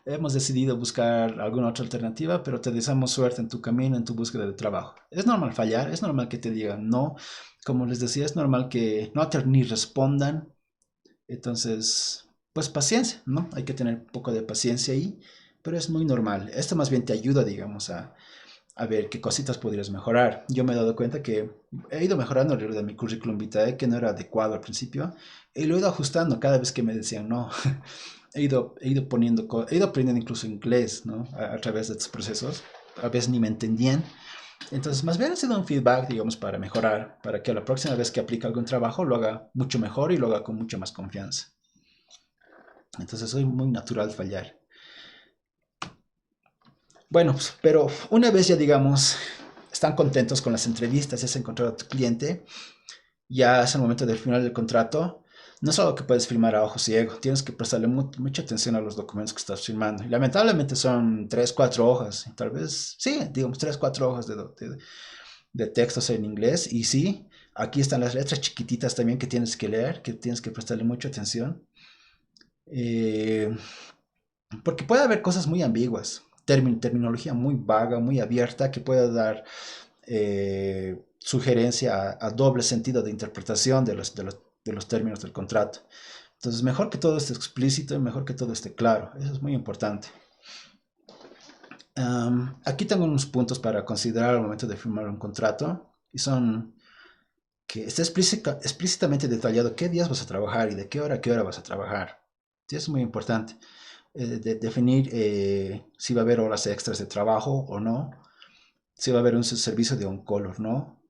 hemos decidido buscar alguna otra alternativa, pero te deseamos suerte en tu camino, en tu búsqueda de trabajo. Es normal fallar, es normal que te digan no. Como les decía, es normal que no te ni respondan. Entonces, pues paciencia, ¿no? Hay que tener un poco de paciencia ahí, pero es muy normal. Esto más bien te ayuda, digamos, a ver qué cositas podrías mejorar. Yo me he dado cuenta que he ido mejorando alrededor de mi currículum vitae, que no era adecuado al principio, y lo he ido ajustando cada vez que me decían no. He ido aprendiendo incluso inglés, ¿no? A través de estos procesos. A veces ni me entendían. Entonces, más bien ha sido un feedback, digamos, para mejorar, para que la próxima vez que aplique algún trabajo lo haga mucho mejor y lo haga con mucha más confianza. Entonces, soy muy natural fallar. Bueno, pues, pero una vez ya, digamos, están contentos con las entrevistas, ya has encontrado a tu cliente, ya es el momento del final del contrato, no es algo que puedes firmar a ojo ciego, tienes que prestarle mucha atención a los documentos que estás firmando. Y lamentablemente son 3, 4 hojas, tal vez, sí, digamos 3, 4 hojas de textos en inglés. Y sí, aquí están las letras chiquititas también que tienes que leer, que tienes que prestarle mucha atención. Eh, Porque puede haber cosas muy ambiguas, terminología muy vaga, muy abierta, que puede dar sugerencia a doble sentido de interpretación de los términos del contrato. Entonces, mejor que todo esté explícito y mejor que todo esté claro. Eso es muy importante. Aquí tengo unos puntos para considerar al momento de firmar un contrato y son que esté explícitamente detallado qué días vas a trabajar y de qué hora a qué hora vas a trabajar. Sí, es muy importante. Definir si va a haber horas extras de trabajo o no, si va a haber un servicio de on-call o no,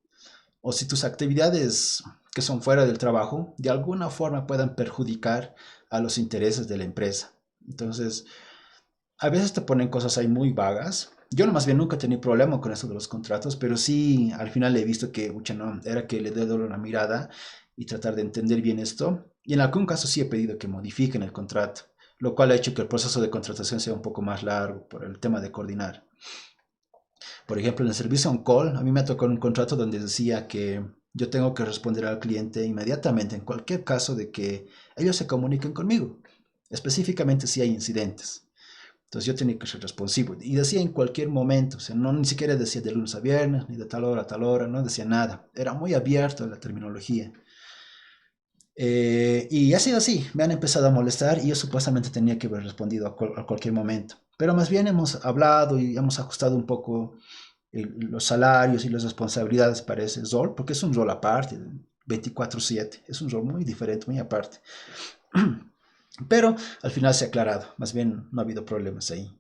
o si tus actividades que son fuera del trabajo de alguna forma puedan perjudicar a los intereses de la empresa. Entonces, a veces te ponen cosas ahí muy vagas. Yo no, más bien nunca he tenido problema con eso de los contratos, pero sí al final he visto que, mucha no, era que le dé una mirada y tratar de entender bien esto. Y en algún caso sí he pedido que modifiquen el contrato, lo cual ha hecho que el proceso de contratación sea un poco más largo por el tema de coordinar. Por ejemplo, en el servicio on-call, a mí me tocó un contrato donde decía que yo tengo que responder al cliente inmediatamente en cualquier caso de que ellos se comuniquen conmigo, específicamente si hay incidentes. Entonces yo tenía que ser responsivo y decía en cualquier momento, o sea, no ni siquiera decía de lunes a viernes, ni de tal hora a tal hora, no decía nada. Era muy abierto la terminología. Y ha sido así, me han empezado a molestar y yo supuestamente tenía que haber respondido a cualquier momento. Pero más bien hemos hablado y hemos ajustado un poco los salarios y las responsabilidades para ese rol, porque es un rol aparte, 24/7, es un rol muy diferente, muy aparte. Pero al final se ha aclarado, más bien no ha habido problemas ahí.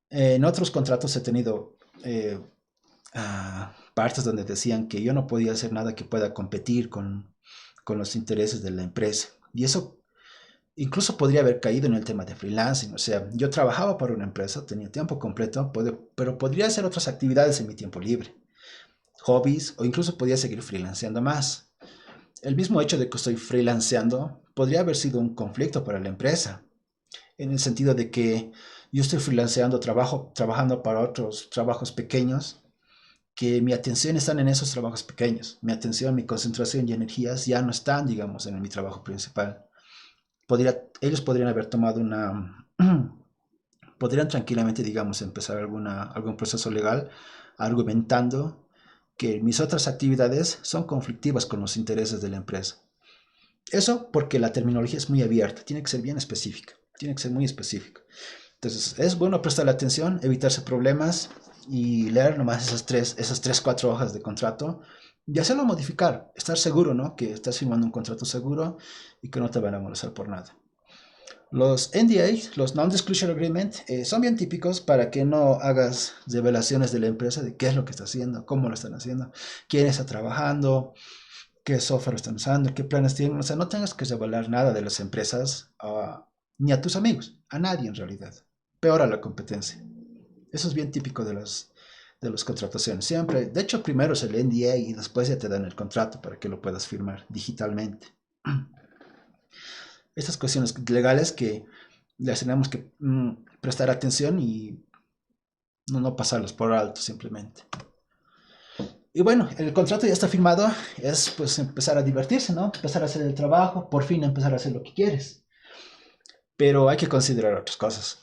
En otros contratos he tenido partes donde decían que yo no podía hacer nada que pueda competir con los intereses de la empresa. Y eso incluso podría haber caído en el tema de freelancing. O sea, yo trabajaba para una empresa, tenía tiempo completo, pero podría hacer otras actividades en mi tiempo libre, hobbies, o incluso podía seguir freelanceando más. El mismo hecho de que estoy freelanceando podría haber sido un conflicto para la empresa, en el sentido de que yo estoy freelanceando, trabajando para otros trabajos pequeños, que mi atención está en esos trabajos pequeños. Mi atención, mi concentración y energías ya no están, digamos, en mi trabajo principal. Ellos podrían haber tomado podrían tranquilamente, digamos, empezar algún proceso legal argumentando que mis otras actividades son conflictivas con los intereses de la empresa. Eso porque la terminología es muy abierta, tiene que ser bien específica, tiene que ser muy específica. Entonces, es bueno prestarle atención, evitarse problemas y leer nomás esas tres, cuatro hojas de contrato y hacerlo modificar. Estar seguro, ¿no? Que estás firmando un contrato seguro y que no te van a molestar por nada. Los NDA, los Non-Disclosure Agreement, son bien típicos para que no hagas revelaciones de la empresa de qué es lo que está haciendo, cómo lo están haciendo, quién está trabajando, qué software están usando, qué planes tienen. O sea, no tengas que revelar nada de las empresas ni a tus amigos, a nadie en realidad. Peor a la competencia. Eso es bien típico de las contrataciones. Siempre, de hecho, primero es el NDA y después ya te dan el contrato para que lo puedas firmar digitalmente. Estas cuestiones legales que les tenemos que prestar atención y no pasarlos por alto simplemente. Y bueno, el contrato ya está firmado, es pues empezar a divertirse, ¿no? Empezar a hacer el trabajo, por fin empezar a hacer lo que quieres. Pero hay que considerar otras cosas.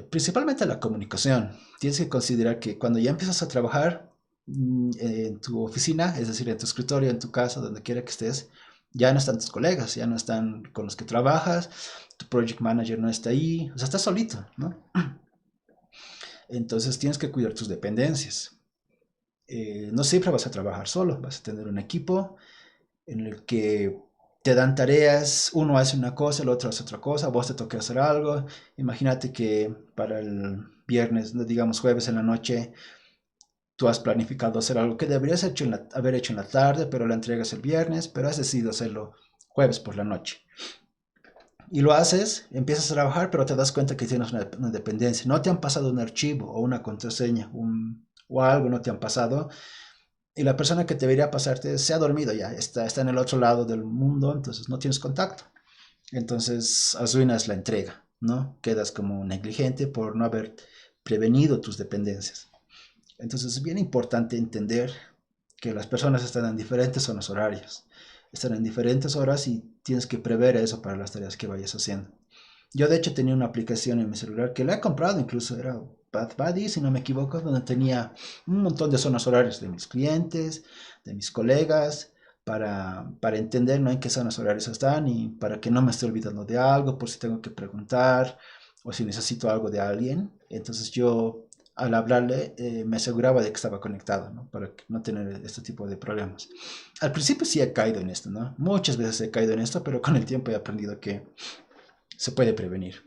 Principalmente la comunicación. Tienes que considerar que cuando ya empiezas a trabajar en tu oficina, es decir, en tu escritorio, en tu casa, donde quiera que estés, ya no están tus colegas, ya no están con los que trabajas, tu project manager no está ahí, o sea, estás solito, ¿no? Entonces tienes que cuidar tus dependencias. No siempre vas a trabajar solo, vas a tener un equipo en el que te dan tareas, uno hace una cosa, el otro hace otra cosa, vos te toca hacer algo. Imagínate que para el viernes, digamos jueves en la noche, tú has planificado hacer algo que deberías haber hecho en la tarde, pero la entregas el viernes, pero has decidido hacerlo jueves por la noche. Y lo haces, empiezas a trabajar, pero te das cuenta que tienes una dependencia. No te han pasado un archivo o una contraseña o algo, no te han pasado. Y la persona que debería pasarte se ha dormido ya, está en el otro lado del mundo, entonces no tienes contacto. Entonces arruinas la entrega, ¿no? Quedas como negligente por no haber prevenido tus dependencias. Entonces es bien importante entender que las personas están en diferentes zonas horarias, están en diferentes horas y tienes que prever eso para las tareas que vayas haciendo. Yo de hecho tenía una aplicación en mi celular que la he comprado, incluso era Bad Buddy, si no me equivoco, donde tenía un montón de zonas horarias de mis clientes, de mis colegas, para entender, ¿no?, en qué zonas horarias están y para que no me esté olvidando de algo, por si tengo que preguntar o si necesito algo de alguien. Entonces yo al hablarle me aseguraba de que estaba conectado, ¿no?, para no tener este tipo de problemas. Al principio sí he caído en esto, ¿no? Muchas veces he caído en esto, pero con el tiempo he aprendido que se puede prevenir.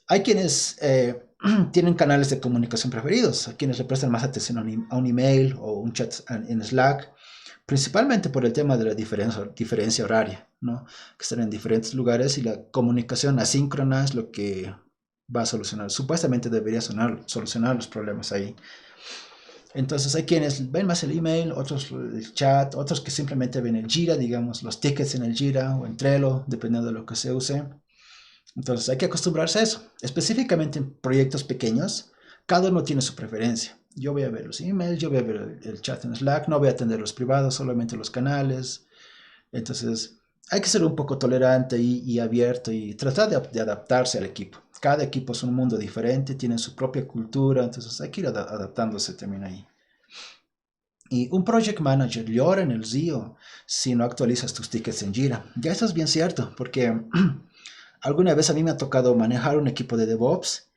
Hay quienes tienen canales de comunicación preferidos, a quienes le prestan más atención a un email o un chat en Slack, principalmente por el tema de la diferencia horaria, ¿no? Que están en diferentes lugares y la comunicación asíncrona es lo que va a solucionar, supuestamente debería solucionar los problemas ahí. Entonces hay quienes ven más el email, otros el chat, otros que simplemente ven el Jira, digamos, los tickets en el Jira o en Trello, dependiendo de lo que se use. Entonces hay que acostumbrarse a eso. Específicamente en proyectos pequeños, cada uno tiene su preferencia. Yo voy a ver los emails, yo voy a ver el chat en Slack, no voy a atender los privados, solamente los canales. Entonces hay que ser un poco tolerante y abierto y tratar de adaptarse al equipo. Cada equipo es un mundo diferente, tiene su propia cultura, entonces hay que ir adaptándose también ahí. Y un project manager llora en el río si no actualizas tus tickets en Jira. Ya eso es bien cierto, porque alguna vez a mí me ha tocado manejar un equipo de DevOps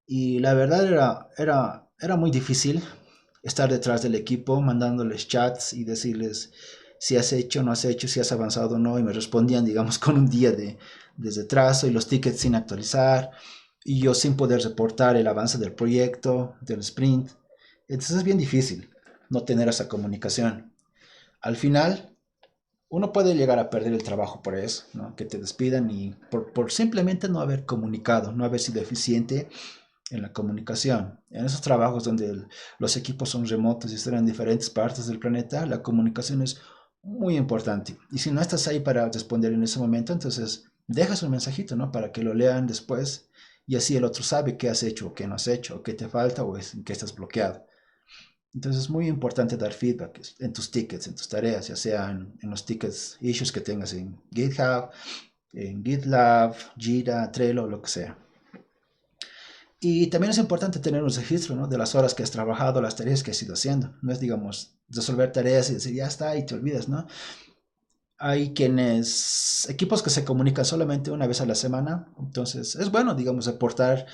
y la verdad era muy difícil estar detrás del equipo, mandándoles chats y decirles si has hecho, no has hecho, si has avanzado o no, y me respondían, digamos, con un día de retraso y los tickets sin actualizar, y yo sin poder reportar el avance del proyecto, del sprint. Entonces es bien difícil no tener esa comunicación. Al final, uno puede llegar a perder el trabajo por eso, ¿no? Que te despidan y por simplemente no haber comunicado, no haber sido eficiente en la comunicación. En esos trabajos donde los equipos son remotos y están en diferentes partes del planeta, la comunicación es muy importante. Y si no estás ahí para responder en ese momento, entonces dejas un mensajito, ¿no? Para que lo lean después y así el otro sabe qué has hecho o qué no has hecho, o qué te falta o en qué estás bloqueado. Entonces es muy importante dar feedback en tus tickets, en tus tareas, ya sean en los tickets, issues que tengas en GitHub, en GitLab, Jira, Trello, lo que sea. Y también es importante tener un registro, ¿no? De las horas que has trabajado, las tareas que has ido haciendo. No es, digamos, resolver tareas y decir, ya está, y te olvidas, ¿no? Hay equipos que se comunican solamente una vez a la semana, entonces es bueno, digamos, reportar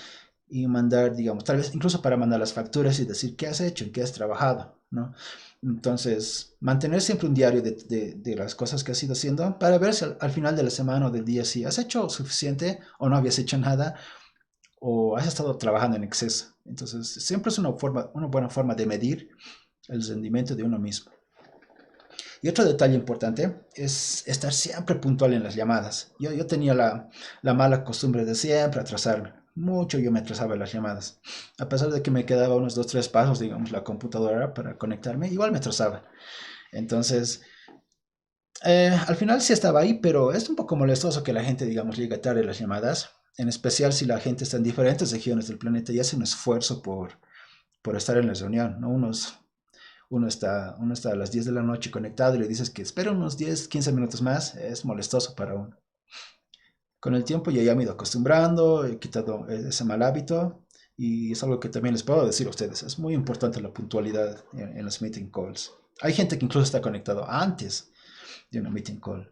y mandar, digamos, tal vez incluso para mandar las facturas y decir qué has hecho, en qué has trabajado, ¿no? Entonces, mantener siempre un diario de las cosas que has ido haciendo para ver si al final de la semana o del día si has hecho suficiente o no habías hecho nada o has estado trabajando en exceso. Entonces, siempre es una buena forma de medir el rendimiento de uno mismo. Y otro detalle importante es estar siempre puntual en las llamadas. Yo tenía la mala costumbre de siempre atrasarme. Mucho yo me atrasaba en las llamadas. A pesar de que me quedaba unos 2 3 pasos, digamos, la computadora para conectarme, igual me atrasaba. Entonces, al final sí estaba ahí, pero es un poco molestoso que la gente, digamos, llegue tarde a las llamadas. En especial si la gente está en diferentes regiones del planeta y hace un esfuerzo por estar en la reunión, ¿no? Uno está a las 10 de la noche conectado y le dices que espera unos 10 15 minutos más, es molestoso para uno. Con el tiempo ya me he ido acostumbrando, he quitado ese mal hábito y es algo que también les puedo decir a ustedes. Es muy importante la puntualidad en los meeting calls. Hay gente que incluso está conectado antes de una meeting call.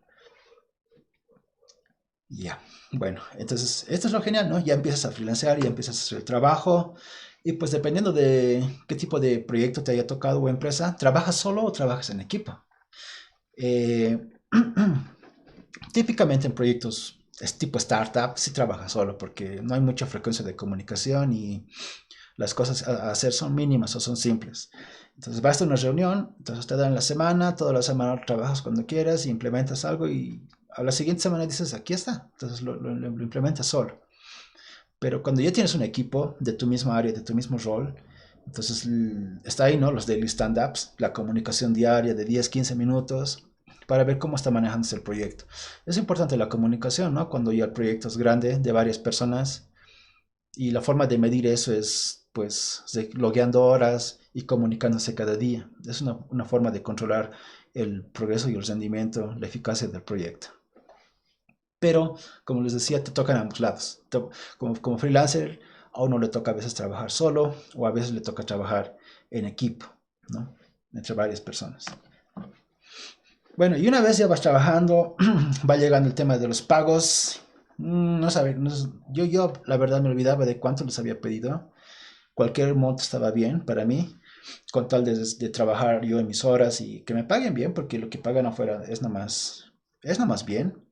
Ya, bueno, entonces esto es lo genial, ¿no? Ya empiezas a freelancear, ya empiezas a hacer el trabajo y pues dependiendo de qué tipo de proyecto te haya tocado o empresa, ¿trabajas solo o trabajas en equipo? Eh, Típicamente en proyectos es tipo startup, sí trabajas solo porque no hay mucha frecuencia de comunicación y las cosas a hacer son mínimas o son simples. Entonces vas a una reunión, entonces te dan la semana, toda la semana trabajas cuando quieras y implementas algo y a la siguiente semana dices, aquí está, entonces lo implementas solo. Pero cuando ya tienes un equipo de tu misma área, de tu mismo rol, entonces está ahí, ¿no? Los daily stand-ups, la comunicación diaria de 10 15 minutos para ver cómo está manejándose el proyecto. Es importante la comunicación, ¿no? Cuando ya el proyecto es grande, de varias personas, y la forma de medir eso es, pues, logueando horas y comunicándose cada día. Es una forma de controlar el progreso y el rendimiento, la eficacia del proyecto. Pero, como les decía, te tocan a ambos lados. Como freelancer, a uno le toca a veces trabajar solo o a veces le toca trabajar en equipo, ¿no? Entre varias personas. Bueno, y una vez ya vas trabajando, va llegando el tema de los pagos. No sabe, yo la verdad me olvidaba de cuánto les había pedido. Cualquier monto estaba bien para mí, con tal de trabajar yo en mis horas y que me paguen bien, porque lo que pagan afuera es nada más bien,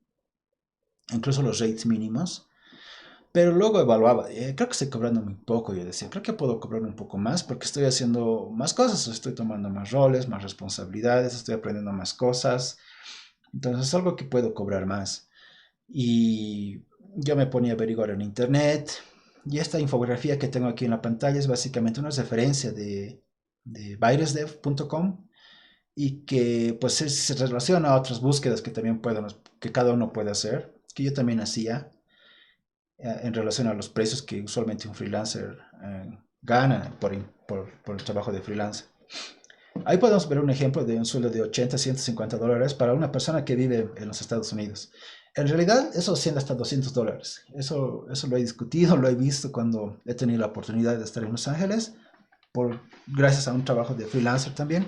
incluso los rates mínimos. Pero luego evaluaba, creo que estoy cobrando muy poco. Yo decía, creo que puedo cobrar un poco más porque estoy haciendo más cosas, estoy tomando más roles, más responsabilidades, estoy aprendiendo más cosas. Entonces es algo que puedo cobrar más. Y yo me ponía a averiguar en internet. Y esta infografía que tengo aquí en la pantalla es básicamente una referencia de virusdev.com y que pues se relaciona a otras búsquedas que cada uno puede hacer, que yo también hacía en relación a los precios que usualmente un freelancer gana por el trabajo de freelancer. Ahí podemos ver un ejemplo de un sueldo de 80 $150 para una persona que vive en los Estados Unidos. En realidad, eso asciende hasta $200. Eso lo he discutido, lo he visto cuando he tenido la oportunidad de estar en Los Ángeles, gracias a un trabajo de freelancer también.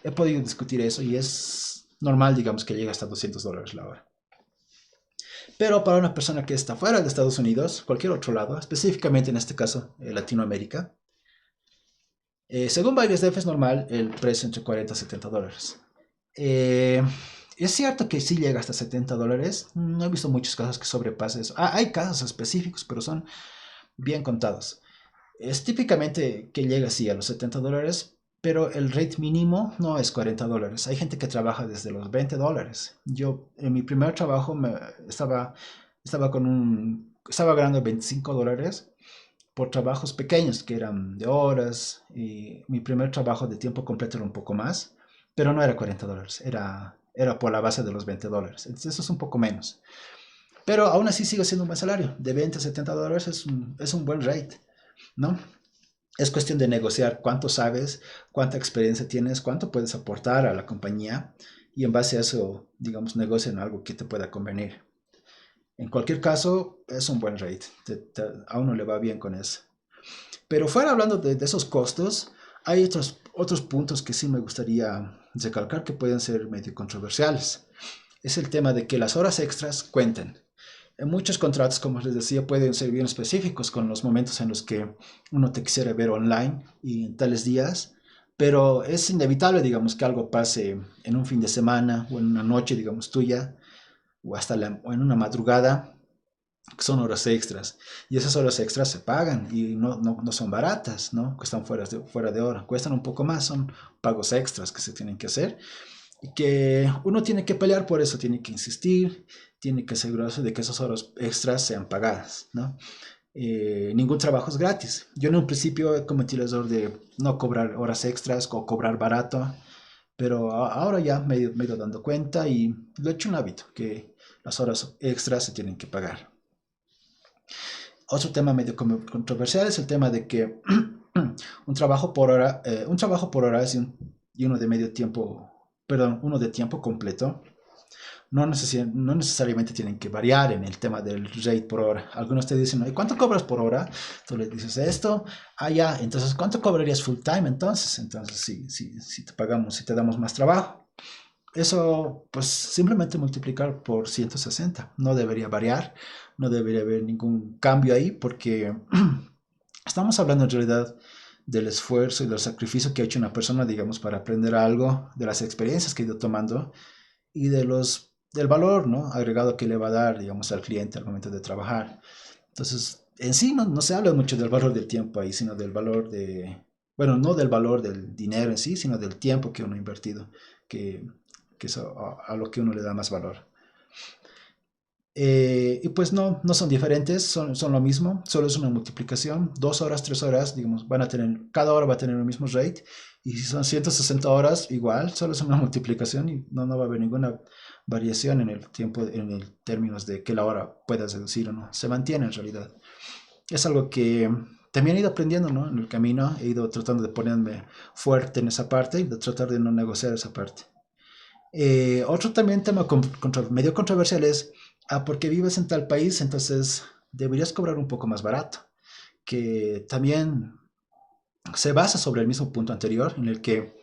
He podido discutir eso y es normal, digamos, que llegue hasta $200 la hora. Pero para una persona que está fuera de Estados Unidos, cualquier otro lado, específicamente en este caso Latinoamérica, según Bailes es normal el precio entre 40 y $70. Eh, es cierto que sí llega hasta $70. No he visto muchos casos que sobrepase eso. Hay casos específicos, pero son bien contados. Es típicamente que llega así a los $70, pero el rate mínimo no es $40. Hay gente que trabaja desde los $20. Yo en mi primer trabajo estaba ganando $25 por trabajos pequeños que eran de horas, y mi primer trabajo de tiempo completo era un poco más, pero no era $40, era por la base de los $20. Entonces eso es un poco menos. Pero aún así sigue siendo un buen salario. De 20 a $70 es un buen rate, ¿no? Es cuestión de negociar cuánto sabes, cuánta experiencia tienes, cuánto puedes aportar a la compañía, y en base a eso, digamos, negocian algo que te pueda convenir. En cualquier caso, es un buen rate. A uno le va bien con eso. Pero fuera hablando de esos costos, hay otros puntos que sí me gustaría recalcar que pueden ser medio controversiales. Es el tema de que las horas extras cuenten. En muchos contratos, como les decía, pueden ser bien específicos con los momentos en los que uno te quisiera ver online y en tales días, pero es inevitable, digamos, que algo pase en un fin de semana o en una noche, digamos, tuya, o en una madrugada, que son horas extras. Y esas horas extras se pagan y no son baratas, ¿no? Cuestan fuera de hora, cuestan un poco más, son pagos extras que se tienen que hacer y que uno tiene que pelear por eso, tiene que insistir, tiene que asegurarse de que esas horas extras sean pagadas, ¿no? Ningún trabajo es gratis. Yo en un principio he cometido el error de no cobrar horas extras o cobrar barato, pero ahora ya me he ido dando cuenta y lo he hecho un hábito, que las horas extras se tienen que pagar. Otro tema medio controversial es el tema de que un trabajo por hora y uno de medio tiempo, perdón, uno de tiempo completo, no necesariamente tienen que variar en el tema del rate por hora. Algunos te dicen, ¿y cuánto cobras por hora? Tú les dices esto, ya, entonces, ¿cuánto cobrarías full time entonces? Entonces, si te pagamos, si te damos más trabajo. Eso, pues simplemente multiplicar por 160. No debería variar, no debería haber ningún cambio ahí porque estamos hablando en realidad del esfuerzo y del sacrificio que ha hecho una persona, digamos, para aprender algo, de las experiencias que ha ido tomando y del valor, ¿no? Agregado que le va a dar, digamos, al cliente al momento de trabajar. Entonces, en sí no se habla mucho del valor del tiempo ahí, sino del valor bueno, no del valor del dinero en sí, sino del tiempo que uno ha invertido, que, que es a lo que uno le da más valor. Y pues no son diferentes, son lo mismo, solo es una multiplicación. 2 horas, 3 horas, digamos, cada hora va a tener el mismo rate. Y si son 160 horas, igual, solo es una multiplicación y no va a haber ninguna variación en el tiempo, en el términos de que la hora pueda reducir o no. Se mantiene en realidad. Es algo que también he ido aprendiendo, ¿no? En el camino he ido tratando de ponerme fuerte en esa parte y de tratar de no negociar esa parte. Otro también tema medio controversial es, porque vives en tal país, entonces deberías cobrar un poco más barato, que también se basa sobre el mismo punto anterior, en el que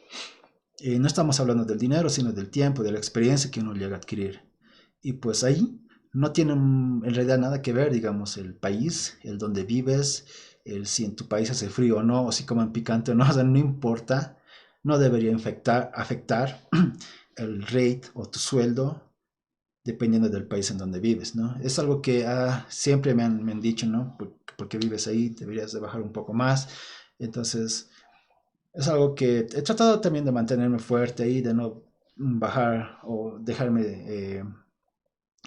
no estamos hablando del dinero, sino del tiempo, de la experiencia que uno llega a adquirir. Y pues ahí no tiene en realidad nada que ver, digamos, el país, el donde vives, el si en tu país hace frío o no, o si comen picante o no, o sea, no importa, no debería afectar el rate o tu sueldo dependiendo del país en donde vives, ¿no? Es algo que siempre me han dicho, ¿no? Porque vives ahí, deberías de bajar un poco más. Entonces, es algo que he tratado también de mantenerme fuerte ahí, de no bajar o dejarme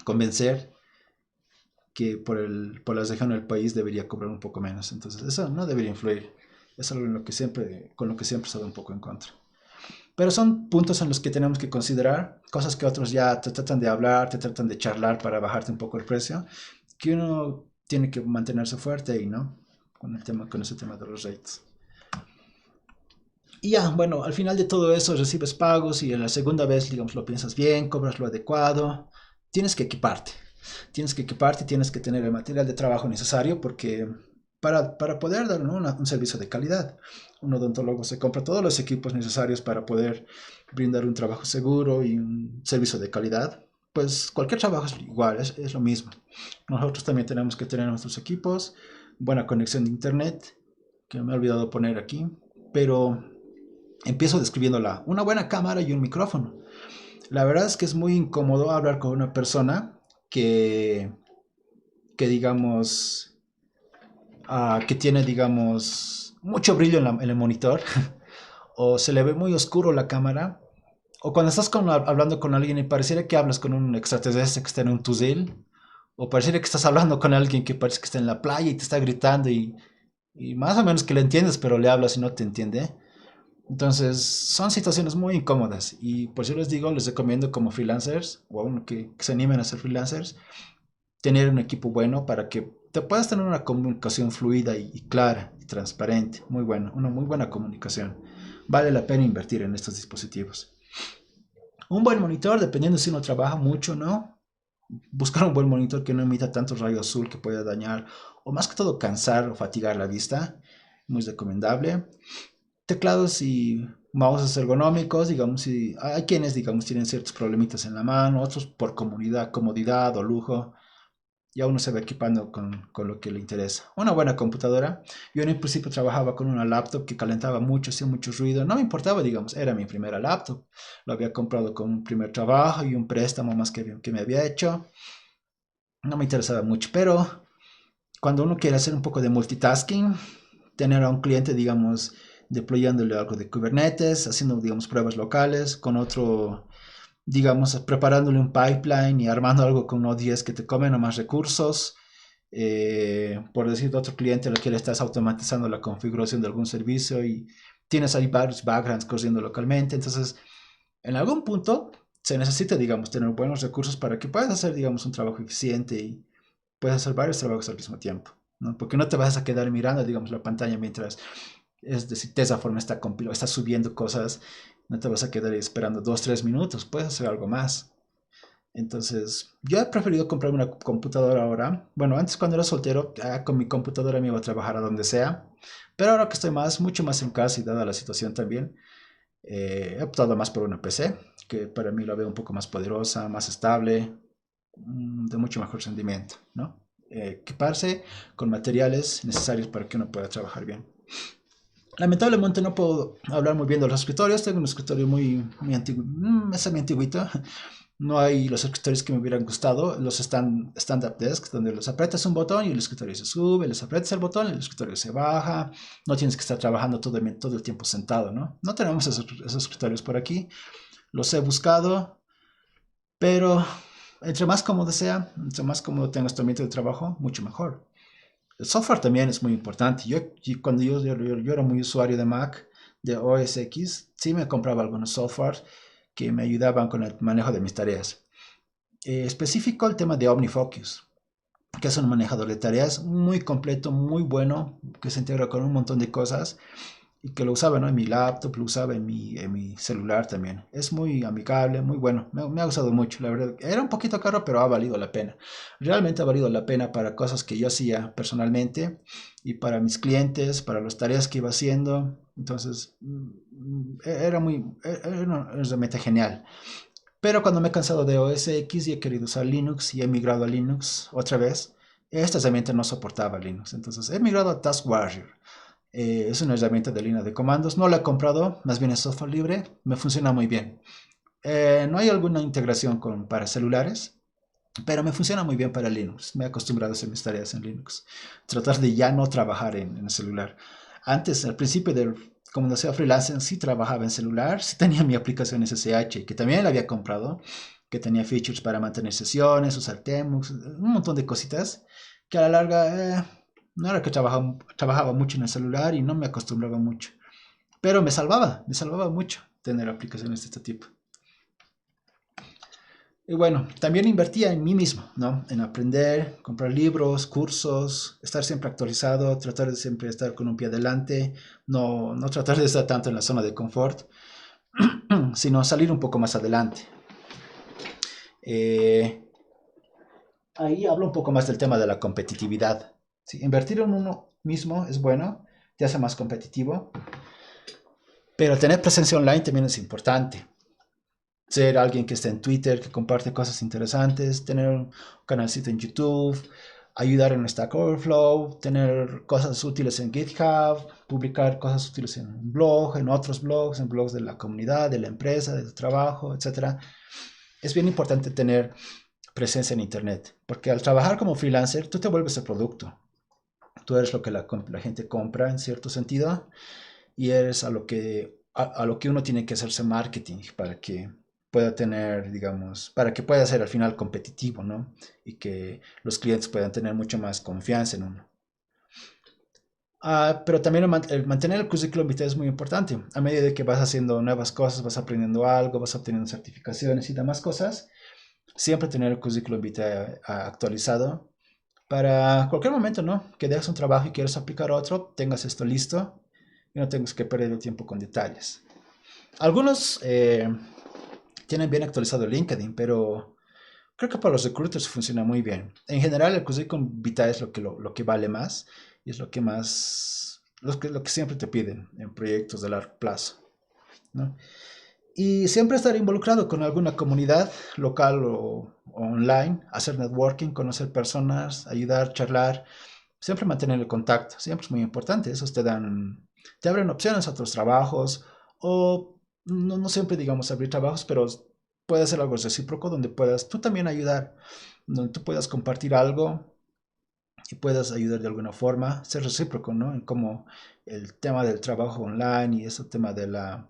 convencer que por la región del país debería cobrar un poco menos. Entonces, eso no debería influir. Es algo con lo que siempre he estado un poco en contra. Pero son puntos en los que tenemos que considerar, cosas que otros ya te tratan de hablar, te tratan de charlar para bajarte un poco el precio, que uno tiene que mantenerse fuerte ahí, ¿no? Con ese tema de los rates. Y ya, bueno, al final de todo eso recibes pagos y en la segunda vez, digamos, lo piensas bien, cobras lo adecuado tienes que equiparte. Tienes que equiparte, tienes que tener el material de trabajo necesario porque para poder dar, ¿no?, un servicio de calidad. Un odontólogo se compra todos los equipos necesarios para poder brindar un trabajo seguro y un servicio de calidad. Pues cualquier trabajo es igual, es lo mismo. Nosotros también tenemos que tener nuestros equipos, buena conexión de internet, que me he olvidado poner aquí, pero empiezo describiéndola. Una buena cámara y un micrófono. La verdad es que es muy incómodo hablar con una persona que, que digamos, que tiene, digamos, mucho brillo en el monitor, o se le ve muy oscuro la cámara, o cuando estás hablando con alguien y pareciera que hablas con un extraterrestre que está en un tusil, o pareciera que estás hablando con alguien que parece que está en la playa y te está gritando y más o menos que le entiendes, pero le hablas y no te entiende. Entonces, son situaciones muy incómodas y por eso les digo, les recomiendo como freelancers o a uno que se animen a ser freelancers, tener un equipo bueno para que te puedas tener una comunicación fluida y clara y transparente. Muy buena, una muy buena comunicación. Vale la pena invertir en estos dispositivos. Un buen monitor, dependiendo si uno trabaja mucho o no, buscar un buen monitor que no emita tanto rayo azul que pueda dañar o más que todo cansar o fatigar la vista, muy recomendable. Teclados y mouses ergonómicos, digamos, si hay quienes, digamos, tienen ciertos problemitas en la mano, otros por comodidad o lujo, ya uno se va equipando con lo que le interesa. Una buena computadora. Yo en un principio trabajaba con una laptop que calentaba mucho, hacía mucho ruido. No me importaba, digamos, era mi primera laptop. Lo había comprado con un primer trabajo y un préstamo más que me había hecho. No me interesaba mucho, pero cuando uno quiere hacer un poco de multitasking, tener a un cliente, digamos, deployándole algo de Kubernetes, haciendo, digamos, pruebas locales, con otro, digamos, preparándole un pipeline y armando algo con Node.js que te come más recursos. Por decir, otro cliente al que le estás automatizando la configuración de algún servicio y tienes ahí varios backgrounds corriendo localmente. Entonces, en algún punto se necesita, digamos, tener buenos recursos para que puedas hacer, digamos, un trabajo eficiente y puedes hacer varios trabajos al mismo tiempo, ¿no? Porque no te vas a quedar mirando, digamos, la pantalla mientras, es decir, Terraform está subiendo cosas, no te vas a quedar esperando 2, 3 minutos, puedes hacer algo más. Entonces, yo he preferido comprarme una computadora ahora. Bueno, antes cuando era soltero, con mi computadora me iba a trabajar a donde sea, pero ahora que estoy mucho más en casa y dada la situación también, he optado más por una PC, que para mí la veo un poco más poderosa, más estable, de mucho mejor rendimiento, ¿no? Equiparse con materiales necesarios para que uno pueda trabajar bien. Lamentablemente no puedo hablar muy bien de los escritorios, tengo un escritorio muy antiguo, es muy antiguito, no hay los escritorios que me hubieran gustado, los stand-up desks, donde los aprietas un botón y el escritorio se sube, les aprietas el botón y el escritorio se baja, no tienes que estar trabajando todo el tiempo sentado, ¿no? No tenemos esos escritorios por aquí, los he buscado, pero entre más cómodo sea, entre más cómodo tenga este ambiente de trabajo, mucho mejor. El software también es muy importante. Cuando yo era muy usuario de Mac, de OS X, sí me compraba algunos software que me ayudaban con el manejo de mis tareas. Específico el tema de OmniFocus, que es un manejador de tareas muy completo, muy bueno, que se integra con un montón de cosas y que lo usaba, ¿no?, en mi laptop, lo usaba en mi celular también. Es muy amigable, muy bueno. Me ha gustado mucho, la verdad. Era un poquito caro, pero ha valido la pena. Realmente ha valido la pena para cosas que yo hacía personalmente y para mis clientes, para las tareas que iba haciendo. Entonces, era realmente genial. Pero cuando me he cansado de OS X y he querido usar Linux y he migrado a Linux otra vez, esta herramienta no soportaba Linux. Entonces he migrado a Task Warrior. Es una herramienta de línea de comandos. No la he comprado, más bien es software libre. Me funciona muy bien. No hay alguna integración para celulares, pero me funciona muy bien para Linux. Me he acostumbrado a hacer mis tareas en Linux. Tratar de ya no trabajar en el celular. Antes, al principio como no sea freelancer, sí trabajaba en celular. Sí tenía mi aplicación SSH, que también la había comprado, que tenía features para mantener sesiones, usar Temux, un montón de cositas, que a la larga no era que trabajaba mucho en el celular y no me acostumbraba mucho. Pero me salvaba mucho tener aplicaciones de este tipo. Y bueno, también invertía en mí mismo, ¿no? En aprender, comprar libros, cursos, estar siempre actualizado, tratar de siempre estar con un pie adelante, no tratar de estar tanto en la zona de confort, sino salir un poco más adelante. ahí hablo un poco más del tema de la competitividad. ¿Sí? Invertir en uno mismo es bueno, te hace más competitivo, pero tener presencia online también es importante. Ser alguien que está en Twitter, que comparte cosas interesantes, tener un canalcito en YouTube, ayudar en Stack Overflow, tener cosas útiles en GitHub, publicar cosas útiles en un blog, en otros blogs, en blogs de la comunidad, de la empresa, de tu trabajo, etcétera. Es bien importante tener presencia en Internet, porque al trabajar como freelancer, tú te vuelves el producto. Tú eres lo que la gente compra en cierto sentido y eres a lo que uno tiene que hacerse marketing para que pueda tener, digamos, para que pueda ser al final competitivo, ¿no? Y que los clientes puedan tener mucho más confianza en uno. Pero también el mantener el currículum vitae es muy importante. A medida de que vas haciendo nuevas cosas, vas aprendiendo algo, vas obteniendo certificaciones y demás cosas, siempre tener el currículum vitae actualizado para cualquier momento, ¿no? Que dejes un trabajo y quieres aplicar otro, tengas esto listo y no tengas que perder el tiempo con detalles. Algunos tienen bien actualizado LinkedIn, pero creo que para los recruiters funciona muy bien. En general, el currículum vitae es lo que vale más y es lo que más, lo que siempre te piden en proyectos de largo plazo, ¿no? Y siempre estar involucrado con alguna comunidad local o online, hacer networking, conocer personas, ayudar, charlar, siempre mantener el contacto, siempre es muy importante. Esos te abren opciones a otros trabajos o no siempre digamos abrir trabajos, pero puede ser algo recíproco donde puedas tú también ayudar, donde tú puedas compartir algo y puedas ayudar de alguna forma, ser recíproco, ¿no? En cómo el tema del trabajo online y ese tema de la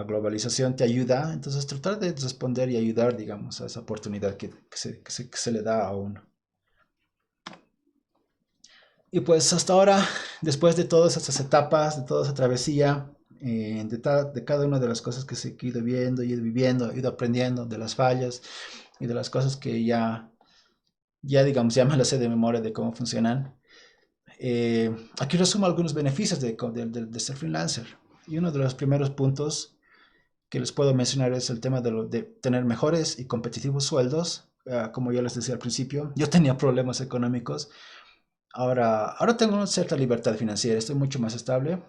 globalización te ayuda, entonces tratar de responder y ayudar, digamos, a esa oportunidad que se le da a uno. Y pues hasta ahora, después de todas estas etapas, de toda esa travesía, de cada una de las cosas que se he ido viendo, ido viviendo, ido aprendiendo, de las fallas y de las cosas que ya digamos, ya me las sé de memoria de cómo funcionan, aquí resumo algunos beneficios de ser freelancer. Y uno de los primeros puntos que les puedo mencionar es el tema de tener mejores y competitivos sueldos. Como yo les decía al principio, yo tenía problemas económicos. Ahora tengo una cierta libertad financiera, estoy mucho más estable.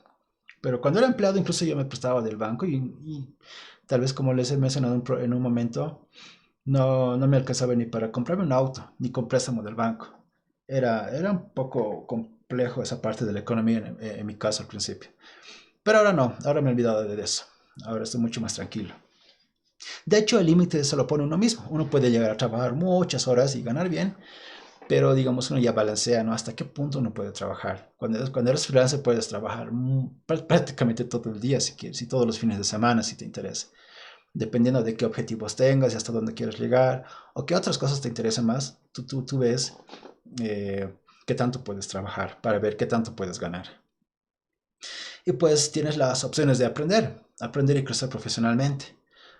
Pero cuando era empleado, incluso yo me prestaba del banco y tal vez como les he mencionado en un momento, no me alcanzaba ni para comprarme un auto, ni con préstamo del banco. Era un poco complejo esa parte de la economía en mi caso al principio. Pero ahora no, ahora me he olvidado de eso. Ahora estoy mucho más tranquilo. De hecho, el límite se lo pone uno mismo. Uno puede llegar a trabajar muchas horas y ganar bien, pero digamos uno ya balancea, ¿no? Hasta qué punto uno puede trabajar. Cuando eres freelancer puedes trabajar prácticamente todo el día si quieres, y todos los fines de semana si te interesa. Dependiendo de qué objetivos tengas y hasta dónde quieres llegar, o qué otras cosas te interesan más, tú ves qué tanto puedes trabajar para ver qué tanto puedes ganar. Y pues tienes las opciones de aprender y crecer profesionalmente.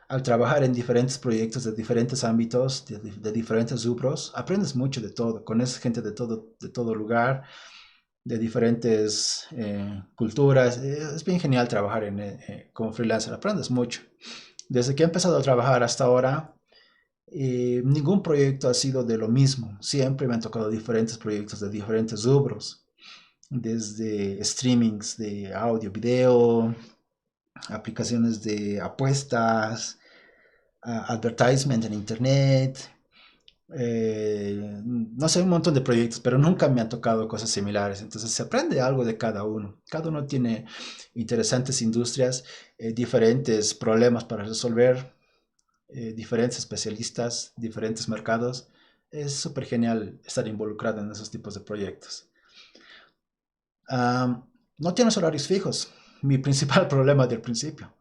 Al trabajar en diferentes proyectos de diferentes ámbitos, de diferentes rubros, aprendes mucho de todo, conoces gente de todo lugar, de diferentes culturas. Es bien genial trabajar como freelancer, aprendes mucho. Desde que he empezado a trabajar hasta ahora, ningún proyecto ha sido de lo mismo. Siempre me han tocado diferentes proyectos de diferentes rubros, desde streamings de audio, video, aplicaciones de apuestas, advertisement en internet, no sé, un montón de proyectos, pero nunca me han tocado cosas similares. Entonces se aprende algo de cada uno. Cada uno tiene interesantes industrias, diferentes problemas para resolver, diferentes especialistas, diferentes mercados. Es súper genial estar involucrado en esos tipos de proyectos. No tienes horarios fijos. Mi principal problema del principio.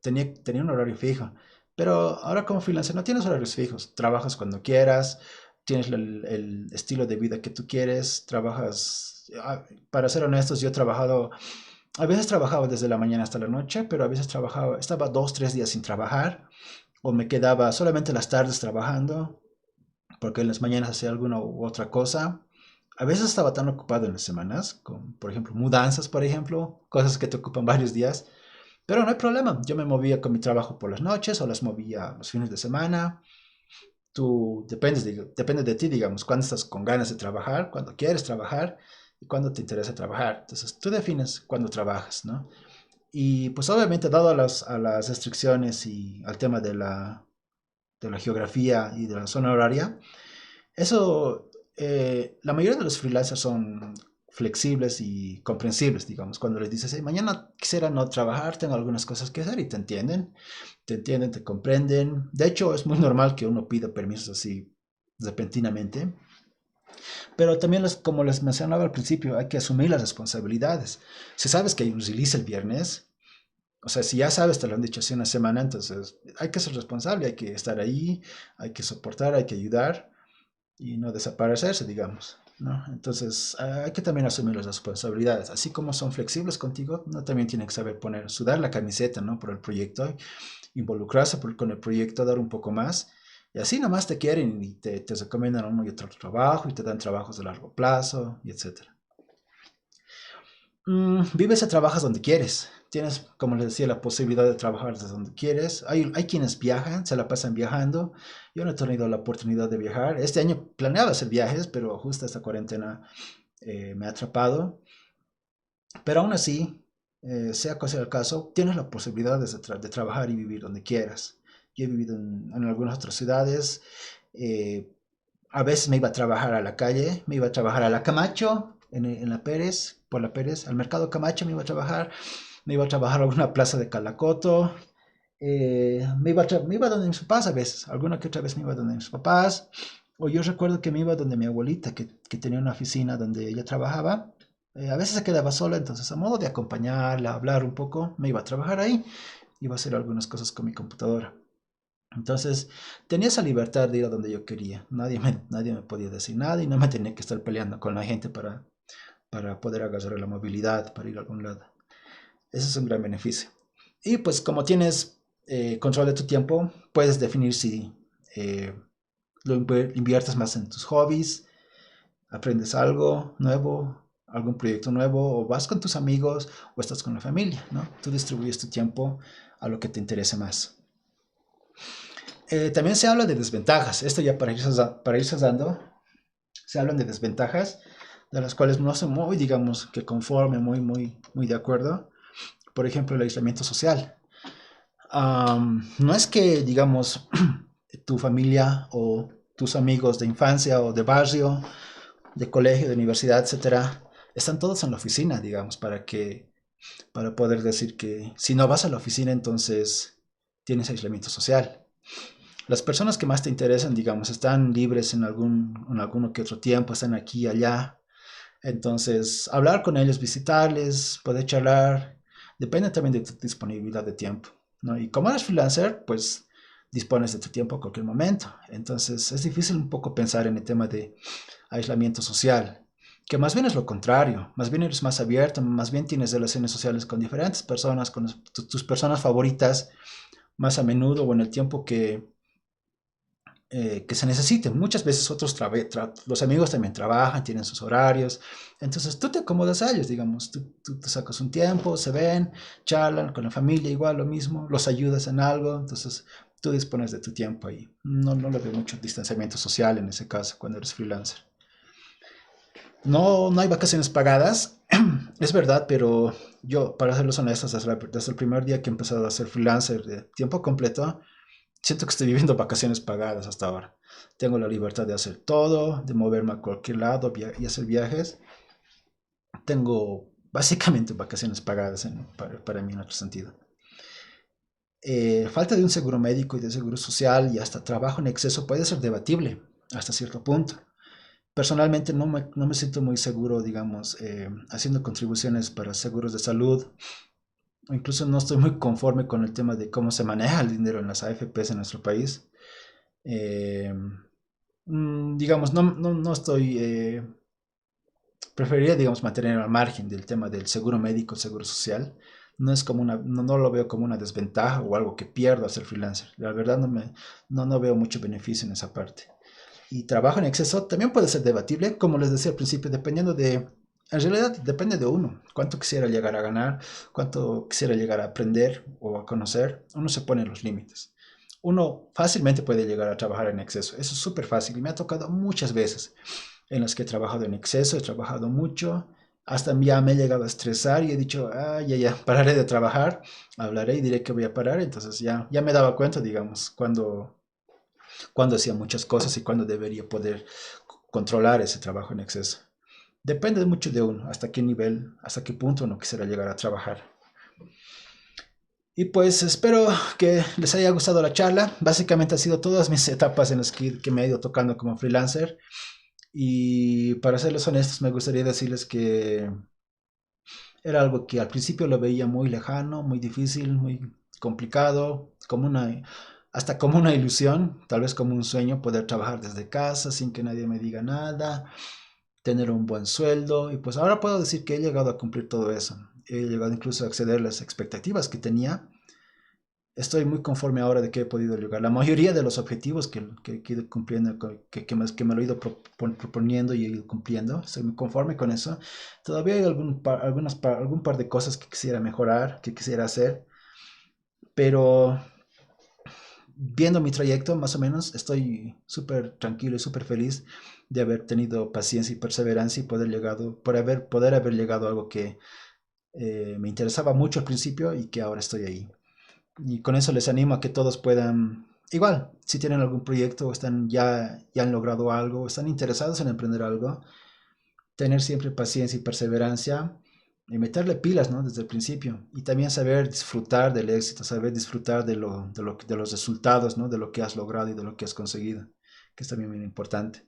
Tenía un horario fijo. Pero ahora como freelancer no tienes horarios fijos. Trabajas cuando quieras. Tienes el estilo de vida que tú quieres. Trabajas. Para ser honestos, yo he trabajado. A veces trabajaba desde la mañana hasta la noche, pero a veces estaba 2, 3 días sin trabajar. O me quedaba solamente las tardes trabajando, porque en las mañanas hacía alguna u otra cosa. A veces estaba tan ocupado en las semanas, con, por ejemplo, mudanzas, por ejemplo, cosas que te ocupan varios días, pero no hay problema. Yo me movía con mi trabajo por las noches o las movía los fines de semana. depende de ti, digamos, cuándo estás con ganas de trabajar, cuándo quieres trabajar y cuándo te interesa trabajar. Entonces, tú defines cuándo trabajas, ¿no? Y pues obviamente, dado a las restricciones y al tema de la geografía y de la zona horaria, eso, la mayoría de los freelancers son flexibles y comprensibles, digamos, cuando les dices, "Hey, mañana quisiera no trabajar, tengo algunas cosas que hacer", y te entienden, te comprenden. De hecho, es muy normal que uno pida permisos así repentinamente, pero también, como les mencionaba al principio, hay que asumir las responsabilidades. Si sabes que hay un release el viernes, o sea, si ya sabes, te lo han dicho hace una semana, entonces hay que ser responsable, hay que estar ahí, hay que soportar, hay que ayudar y no desaparecerse, digamos, ¿no? Entonces, hay que también asumir las responsabilidades. Así como son flexibles contigo, no también tienen que saber poner, sudar la camiseta, ¿no? Por el proyecto, involucrarse con el proyecto, dar un poco más. Y así nomás te quieren y te recomiendan uno y otro trabajo y te dan trabajos de largo plazo y etcétera. Vives y trabajas donde quieres. Tienes, como les decía, la posibilidad de trabajar desde donde quieres. Hay quienes viajan, se la pasan viajando. Yo no he tenido la oportunidad de viajar. Este año planeaba hacer viajes, pero justo esta cuarentena me ha atrapado. Pero aún así, sea cual sea el caso, tienes la posibilidad de trabajar y vivir donde quieras. Yo he vivido en algunas otras ciudades. eh, a veces me iba a trabajar a la calle, me iba a trabajar a la Camacho, en la Pérez, por la Pérez, al mercado Camacho me iba a trabajar a alguna plaza de Calacoto, me iba donde mis papás a veces, alguna que otra vez me iba donde mis papás, o yo recuerdo que me iba donde mi abuelita, que tenía una oficina donde ella trabajaba. A veces se quedaba sola, entonces a modo de acompañarla, hablar un poco, me iba a trabajar ahí, iba a hacer algunas cosas con mi computadora. Entonces, tenía esa libertad de ir a donde yo quería. Nadie me podía decir nada y no me tenía que estar peleando con la gente para poder agarrar la movilidad, para ir a algún lado. Ese es un gran beneficio. Y pues como tienes control de tu tiempo, puedes definir si eh, inviertes más en tus hobbies, aprendes algo nuevo, algún proyecto nuevo, o vas con tus amigos, o estás con la familia, ¿no? Tú distribuyes tu tiempo a lo que te interese más. También se habla de desventajas. Esto ya para irse dando, se hablan de desventajas, de las cuales no estoy muy, digamos, que conforme, muy de acuerdo. Por ejemplo, el aislamiento social. No es que, digamos, tu familia o tus amigos de infancia o de barrio, de colegio, de universidad, etcétera, están todos en la oficina, digamos, para poder decir que si no vas a la oficina, entonces tienes aislamiento social. Las personas que más te interesan, digamos, están libres en alguno que otro tiempo, están aquí y allá. Entonces, hablar con ellos, visitarles, poder charlar, depende también de tu disponibilidad de tiempo, ¿no? Y como eres freelancer, pues dispones de tu tiempo a cualquier momento. Entonces, es difícil un poco pensar en el tema de aislamiento social, que más bien es lo contrario, más bien eres más abierto, más bien tienes relaciones sociales con diferentes personas, con tus personas favoritas, más a menudo o en el tiempo que se necesiten. Muchas veces los amigos también trabajan, tienen sus horarios, entonces tú te acomodas a ellos, digamos, tú te sacas un tiempo, se ven, charlan con la familia, igual lo mismo, los ayudas en algo, entonces tú dispones de tu tiempo ahí. No le veo mucho distanciamiento social en ese caso cuando eres freelancer. No hay vacaciones pagadas, es verdad, pero yo, para serlos honestos, desde el primer día que he empezado a ser freelancer de tiempo completo, siento que estoy viviendo vacaciones pagadas hasta ahora. Tengo la libertad de hacer todo, de moverme a cualquier lado y hacer viajes. Tengo básicamente vacaciones pagadas para mí en otro sentido. Falta de un seguro médico y de seguro social y hasta trabajo en exceso puede ser debatible hasta cierto punto. Personalmente no me siento muy seguro, digamos, haciendo contribuciones para seguros de salud. Incluso no estoy muy conforme con el tema de cómo se maneja el dinero en las AFPs en nuestro país. Eh, digamos, no estoy, preferiría, digamos, mantener al margen del tema del seguro médico, seguro social. No es como no lo veo como una desventaja o algo que pierdo al ser freelancer. La verdad no veo mucho beneficio en esa parte. Y trabajo en exceso también puede ser debatible, como les decía al principio, en realidad depende de uno, cuánto quisiera llegar a ganar, cuánto quisiera llegar a aprender o a conocer, uno se pone los límites. uno fácilmente puede llegar a trabajar en exceso. Eso es súper fácil y me ha tocado muchas veces en las que he trabajado en exceso, he trabajado mucho, hasta ya me he llegado a estresar y he dicho, ah, ya, pararé de trabajar, hablaré y diré que voy a parar. Entonces ya me daba cuenta, digamos, cuando hacía muchas cosas y cuando debería poder controlar ese trabajo en exceso. Depende mucho de uno, hasta qué nivel, hasta qué punto uno quisiera llegar a trabajar. Y pues espero que les haya gustado la charla. Básicamente ha sido todas mis etapas en las que me he ido tocando como freelancer. Y para serles honestos, me gustaría decirles que era algo que al principio lo veía muy lejano, muy difícil, muy complicado, hasta como una ilusión, tal vez como un sueño, poder trabajar desde casa sin que nadie me diga nada, tener un buen sueldo. Y pues ahora puedo decir que he llegado a cumplir todo eso. He llegado incluso a exceder las expectativas que tenía. Estoy muy conforme ahora de que he podido llegar. La mayoría de los objetivos que he ido cumpliendo, que me lo he ido proponiendo y he ido cumpliendo, estoy muy conforme con eso. Todavía hay algún par de cosas que quisiera mejorar, que quisiera hacer, pero viendo mi trayecto, más o menos, estoy súper tranquilo y súper feliz de haber tenido paciencia y perseverancia y poder haber llegado a algo que me interesaba mucho al principio y que ahora estoy ahí. Y con eso les animo a que todos puedan, igual, si tienen algún proyecto o ya han logrado algo, o están interesados en emprender algo, tener siempre paciencia y perseverancia y meterle pilas, ¿no? Desde el principio. Y también saber disfrutar del éxito, saber disfrutar de los resultados, ¿no? De lo que has logrado y de lo que has conseguido, que es también muy importante.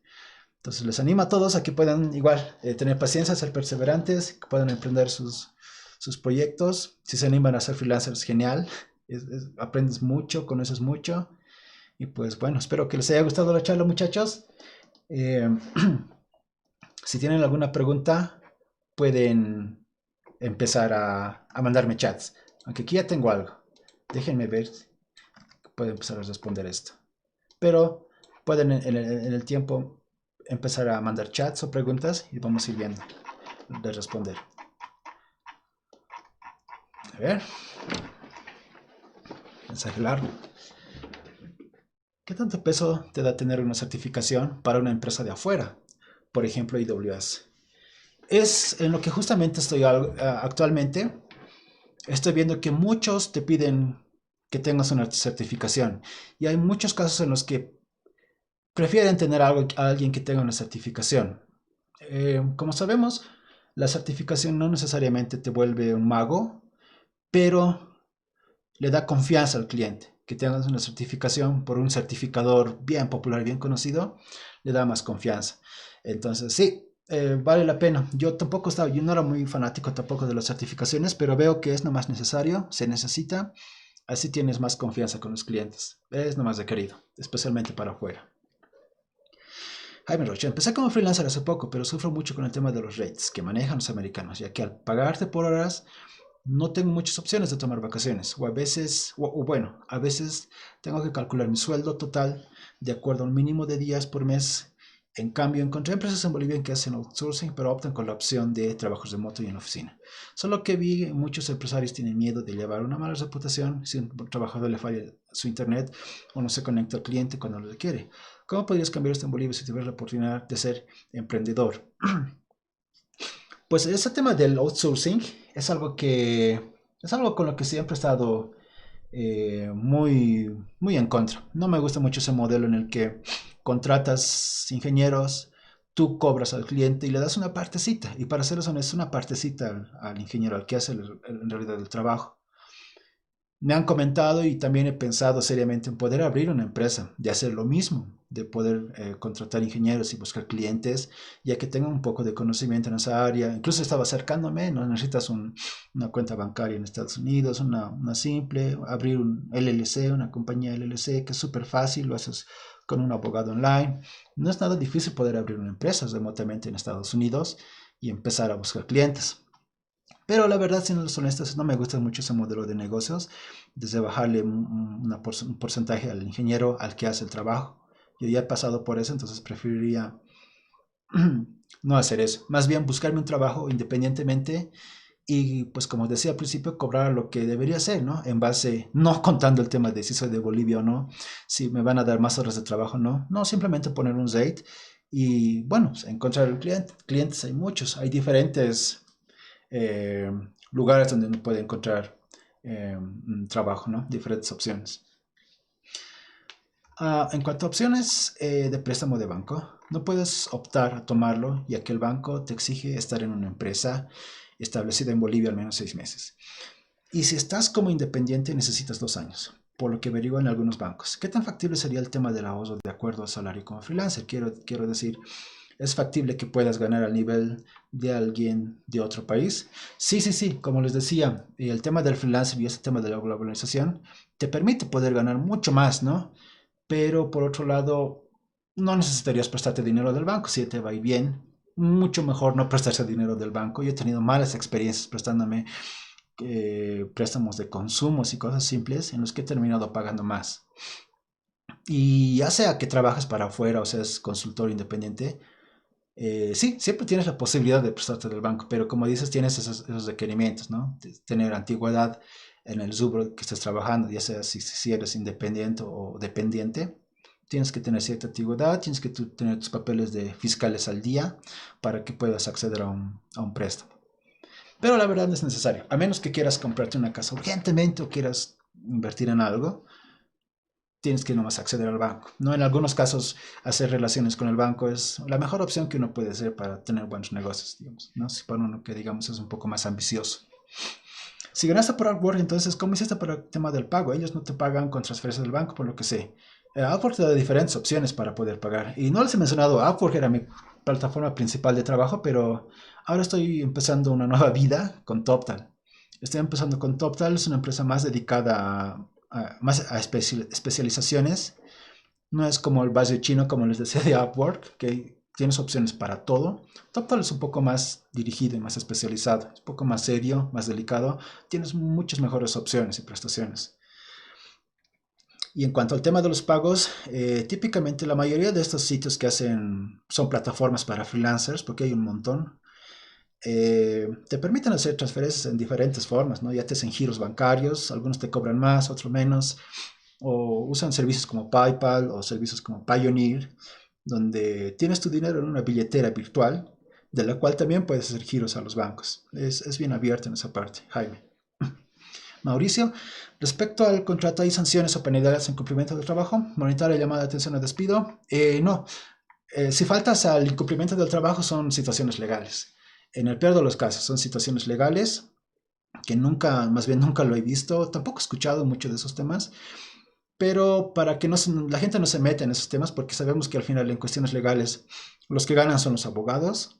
Entonces les animo a todos a que puedan igual tener paciencia, ser perseverantes, que puedan emprender sus proyectos. Si se animan a ser freelancers, genial. Aprendes mucho, conoces mucho. Y pues bueno, espero que les haya gustado la charla, muchachos. Eh, si tienen alguna pregunta, pueden empezar a mandarme chats. Aunque aquí ya tengo algo. Déjenme ver. Puedo empezar a responder esto. Pero pueden en el tiempo empezar a mandar chats o preguntas y vamos a ir viendo de responder. A ver. Mensaje largo. ¿Qué tanto peso te da tener una certificación para una empresa de afuera? Por ejemplo, AWS. Es en lo que justamente estoy actualmente. Estoy viendo que muchos te piden que tengas una certificación. Y hay muchos casos en los que prefieren tener a alguien que tenga una certificación. Como sabemos, la certificación no necesariamente te vuelve un mago, pero le da confianza al cliente. Que tengas una certificación por un certificador bien popular, bien conocido, le da más confianza. Entonces, sí, vale la pena. Yo no era muy fanático tampoco de las certificaciones, pero veo que es nomás necesario, se necesita. Así tienes más confianza con los clientes. Es nomás requerido, especialmente para afuera. Jaime Rocha, empecé como freelancer hace poco, pero sufro mucho con el tema de los rates que manejan los americanos, ya que al pagarte por horas no tengo muchas opciones de tomar vacaciones, o a veces, bueno, a veces tengo que calcular mi sueldo total de acuerdo a un mínimo de días por mes. En cambio, encontré empresas en Bolivia que hacen outsourcing, pero optan con la opción de trabajos remoto y en oficina. Solo que vi muchos empresarios tienen miedo de llevar una mala reputación si un trabajador le falla su internet o no se conecta al cliente cuando lo requiere. ¿Cómo podrías cambiar esto en Bolivia si tuvieras la oportunidad de ser emprendedor? Pues ese tema del outsourcing es algo con lo que siempre he estado muy en contra. No me gusta mucho ese modelo en el que contratas ingenieros, tú cobras al cliente y le das una partecita. Y para ser honesto, una partecita al ingeniero, al que hace en realidad el trabajo. Me han comentado y también he pensado seriamente en poder abrir una empresa, de hacer lo mismo, de poder contratar ingenieros y buscar clientes, ya que tengan un poco de conocimiento en esa área. Incluso estaba acercándome, no necesitas una cuenta bancaria en Estados Unidos, una simple, abrir un LLC, una compañía LLC, que es súper fácil, lo haces con un abogado online. No es nada difícil poder abrir una empresa remotamente en Estados Unidos y empezar a buscar clientes. Pero la verdad, siendo honestos, no me gusta mucho ese modelo de negocios, desde bajarle un porcentaje al ingeniero al que hace el trabajo. Yo ya he pasado por eso, entonces preferiría no hacer eso. Más bien buscarme un trabajo independientemente y pues como decía al principio, cobrar lo que debería ser, ¿no? En base, no contando el tema de si soy de Bolivia o no, si me van a dar más horas de trabajo o no, no, simplemente poner un rate y bueno, pues, encontrar el cliente. Clientes hay muchos, hay diferentes eh, lugares donde uno puede encontrar un trabajo, ¿no? Diferentes opciones. En cuanto a opciones de préstamo de banco, no puedes optar a tomarlo ya que el banco te exige estar en una empresa establecida en Bolivia al menos 6 meses. Y si estás como independiente necesitas 2 años, por lo que averiguan algunos bancos. ¿Qué tan factible sería el tema del ahorro de acuerdo al salario como freelancer? Quiero decir, ¿es factible que puedas ganar al nivel de alguien de otro país? Sí, sí, sí, como les decía, el tema del freelancer y este tema de la globalización te permite poder ganar mucho más, ¿no? Pero por otro lado, no necesitarías prestarte dinero del banco si te va bien. Mucho mejor no prestarse dinero del banco. Yo he tenido malas experiencias prestándome préstamos de consumos y cosas simples en los que he terminado pagando más. Y ya sea que trabajes para afuera o seas consultor independiente, sí, siempre tienes la posibilidad de prestarte del banco, pero como dices, tienes esos requerimientos, ¿no? Tener antigüedad en el rubro que estés trabajando, ya sea si eres independiente o dependiente. Tienes que tener cierta antigüedad, tienes que tener tus papeles de fiscales al día para que puedas acceder a un préstamo. Pero la verdad no es necesario, a menos que quieras comprarte una casa urgentemente o quieras invertir en algo, tienes que nomás acceder al banco. ¿No? En algunos casos, hacer relaciones con el banco es la mejor opción que uno puede hacer para tener buenos negocios, digamos, ¿no? Si para uno que, digamos, es un poco más ambicioso. Si ganaste por Upwork, entonces, ¿cómo hiciste para el tema del pago? Ellos no te pagan con transferencias del banco, por lo que sé. Upwork te da diferentes opciones para poder pagar. Y no les he mencionado, Upwork era mi plataforma principal de trabajo, pero ahora estoy empezando una nueva vida con TopTal. Estoy empezando con TopTal, es una empresa más dedicada más a especializaciones. No es como el base chino, como les decía de Upwork, que tienes opciones para todo. TopTal es un poco más dirigido y más especializado, es un poco más serio, más delicado. Tienes muchas mejores opciones y prestaciones. Y en cuanto al tema de los pagos, típicamente la mayoría de estos sitios que hacen son plataformas para freelancers, porque hay un montón, te permiten hacer transferencias en diferentes formas, ¿no? Ya te hacen giros bancarios, algunos te cobran más, otros menos, o usan servicios como PayPal o servicios como Payoneer, donde tienes tu dinero en una billetera virtual, de la cual también puedes hacer giros a los bancos. Es bien abierto en esa parte, Jaime. Mauricio, respecto al contrato, ¿hay sanciones o penalidades en cumplimiento del trabajo? Monetaria, llamada de atención o despido. No, si faltas al incumplimiento del trabajo son situaciones legales. En el peor de los casos son situaciones legales que nunca, más bien nunca lo he visto, tampoco he escuchado mucho de esos temas, pero para que la gente no se meta en esos temas, porque sabemos que al final en cuestiones legales los que ganan son los abogados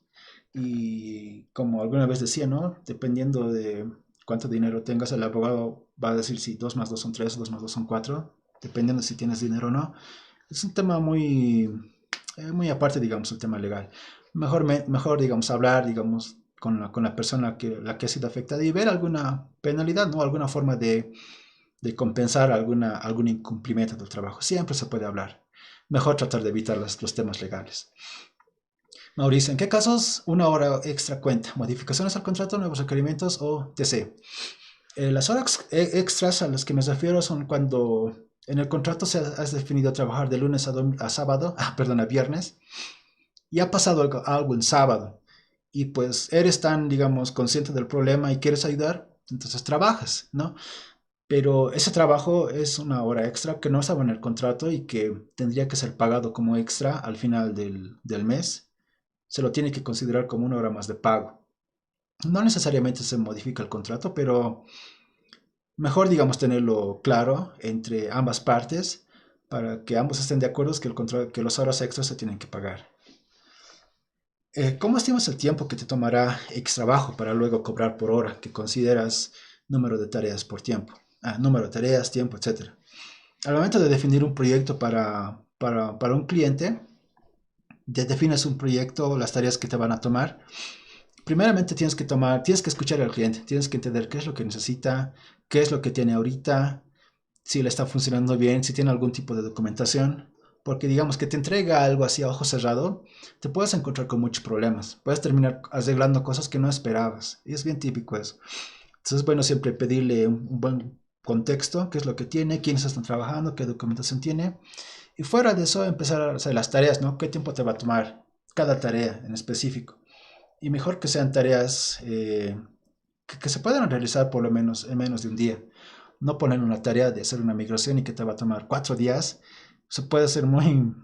y como alguna vez decía, ¿no? Dependiendo de cuánto dinero tengas, el abogado va a decir si 2 más 2 son 3, 2 más 2 son 4, dependiendo si tienes dinero o no. Es un tema muy aparte, digamos, el tema legal. Mejor digamos, hablar, digamos, con la persona la que ha sido afectada y ver alguna penalidad, ¿no? Alguna forma de compensar algún incumplimiento del trabajo. Siempre se puede hablar. Mejor tratar de evitar los temas legales. Mauricio, ¿en qué casos una hora extra cuenta? ¿Modificaciones al contrato, nuevos requerimientos o TC? Las horas extras a las que me refiero son cuando en el contrato se has definido trabajar de lunes a sábado, perdón, a viernes, y ha pasado algo en sábado, y pues eres tan, digamos, consciente del problema y quieres ayudar, entonces trabajas, ¿no? Pero ese trabajo es una hora extra que no estaba en el contrato y que tendría que ser pagado como extra al final del mes. Se lo tiene que considerar como una hora más de pago. No necesariamente se modifica el contrato, pero mejor, digamos, tenerlo claro entre ambas partes para que ambos estén de acuerdo que las horas extras se tienen que pagar. ¿Cómo estimas el tiempo que te tomará X trabajo para luego cobrar por hora que consideras número de tareas por tiempo? Número de tareas, tiempo, etcétera. Al momento de definir un proyecto para un cliente, ya defines un proyecto, las tareas que te van a tomar. Primeramente tienes que escuchar al cliente, tienes que entender qué es lo que necesita, qué es lo que tiene ahorita, si le está funcionando bien, si tiene algún tipo de documentación. porque digamos que te entrega algo así a ojo cerrado, te puedes encontrar con muchos problemas. Puedes terminar arreglando cosas que no esperabas. Y es bien típico eso. Entonces es bueno siempre pedirle un buen contexto, qué es lo que tiene, quiénes están trabajando, qué documentación tiene. Y fuera de eso, empezar a hacer las tareas, ¿no? ¿Qué tiempo te va a tomar cada tarea en específico? Y mejor que sean tareas que se puedan realizar por lo menos en menos de un día. No poner una tarea de hacer una migración y que te va a tomar 4 días. Eso puede ser muy,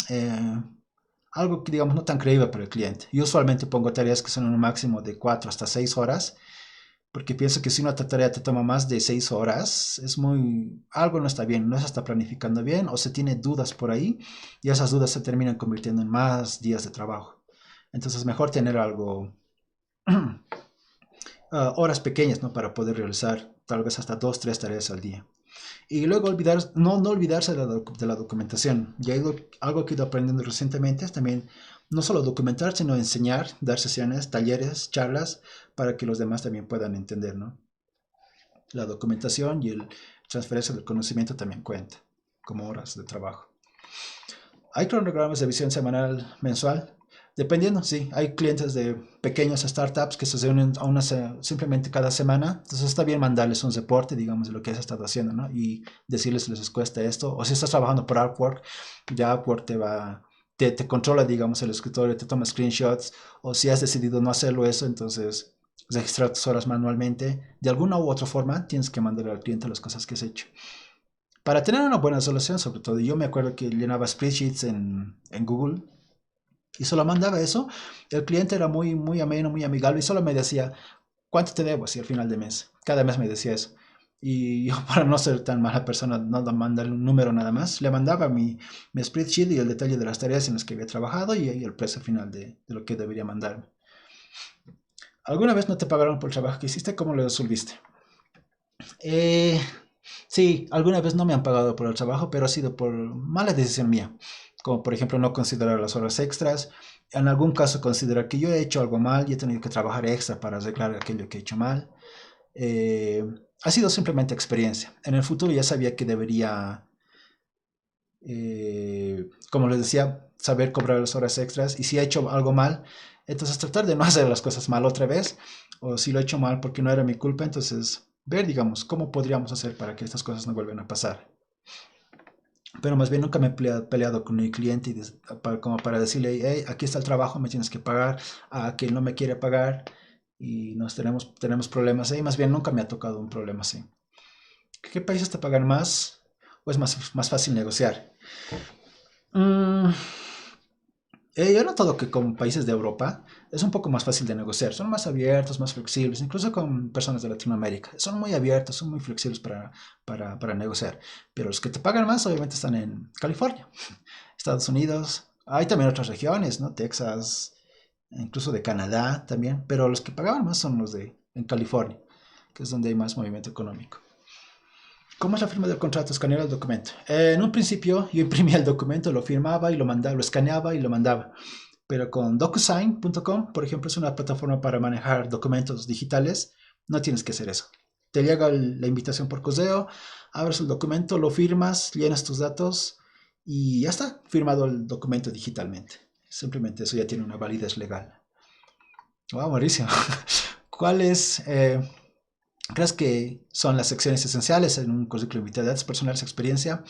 eh, algo que digamos no tan creíble para el cliente. Yo usualmente pongo tareas que son un máximo de 4 hasta 6 horas, porque pienso que si una tarea te toma más de 6 horas, es muy, algo no está bien, no se está planificando bien o se tiene dudas por ahí y esas dudas se terminan convirtiendo en más días de trabajo. Entonces mejor tener algo, horas pequeñas, ¿no? Para poder realizar tal vez hasta 2, 3 tareas al día. Y luego no olvidarse de la documentación. Y algo que he ido aprendiendo recientemente es también no solo documentar, sino enseñar, dar sesiones, talleres, charlas, para que los demás también puedan entender, ¿no? La documentación y el transferencia del conocimiento también cuenta como horas de trabajo. Hay cronogramas de visión semanal, mensual, dependiendo, sí. Hay clientes de pequeñas startups que se reúnen simplemente cada semana. Entonces está bien mandarles un reporte, digamos, de lo que has estado haciendo, ¿no? Y decirles si les cuesta esto. O si estás trabajando por Upwork, ya Upwork te controla, digamos, el escritorio, te toma screenshots. O si has decidido no hacerlo eso, entonces registrar tus horas manualmente. De alguna u otra forma, tienes que mandarle al cliente las cosas que has hecho para tener una buena solución, sobre todo. Yo me acuerdo que llenaba spreadsheets en Google y solo mandaba eso. El cliente era muy, muy ameno, muy amigable y solo me decía, ¿cuánto te debo? Así al final de mes. Cada mes me decía eso. Y yo, para no ser tan mala persona, no mandarle un número nada más, le mandaba mi spreadsheet y el detalle de las tareas en las que había trabajado y el precio final de lo que debería mandarme. ¿Alguna vez no te pagaron por el trabajo que hiciste? ¿Cómo lo resolviste? Eh, sí, alguna vez no me han pagado por el trabajo, pero ha sido por mala decisión mía. Como por ejemplo no considerar las horas extras. En algún caso considerar que yo he hecho algo mal y he tenido que trabajar extra para arreglar aquello que he hecho mal. Eh, Ha sido simplemente experiencia. En el futuro ya sabía que debería, como les decía, saber cobrar las horas extras. Y si he hecho algo mal, entonces tratar de no hacer las cosas mal otra vez. O si lo he hecho mal porque no era mi culpa, entonces ver, digamos, cómo podríamos hacer para que estas cosas no vuelvan a pasar. Pero más bien nunca me he peleado con mi cliente como para decirle, hey, aquí está el trabajo, me tienes que pagar, a que él no me quiere pagar y tenemos problemas ahí. Más bien nunca me ha tocado un problema así. ¿Qué países te pagan más o es más fácil negociar? Mm, yo he notado que con países de Europa es un poco más fácil de negociar. Son más abiertos, más flexibles, incluso con personas de Latinoamérica. Son muy abiertos, son muy flexibles para negociar. Pero los que te pagan más obviamente están en California, Estados Unidos. Hay también otras regiones, ¿no? Texas, incluso de Canadá también. Pero los que pagaban más son los de en California, que es donde hay más movimiento económico. ¿Cómo es la firma del contrato? Escanear el documento. En un principio yo imprimía el documento, lo firmaba y lo mandaba, lo escaneaba y lo mandaba. Pero con DocuSign.com, por ejemplo, es una plataforma para manejar documentos digitales. No tienes que hacer eso. Te llega la invitación por correo, abres el documento, lo firmas, llenas tus datos y ya está, firmado el documento digitalmente. Simplemente eso ya tiene una validez legal. Wow, Mauricio. ¿Cuáles crees que son las secciones esenciales en un currículum vitae? Datos personales, experiencia.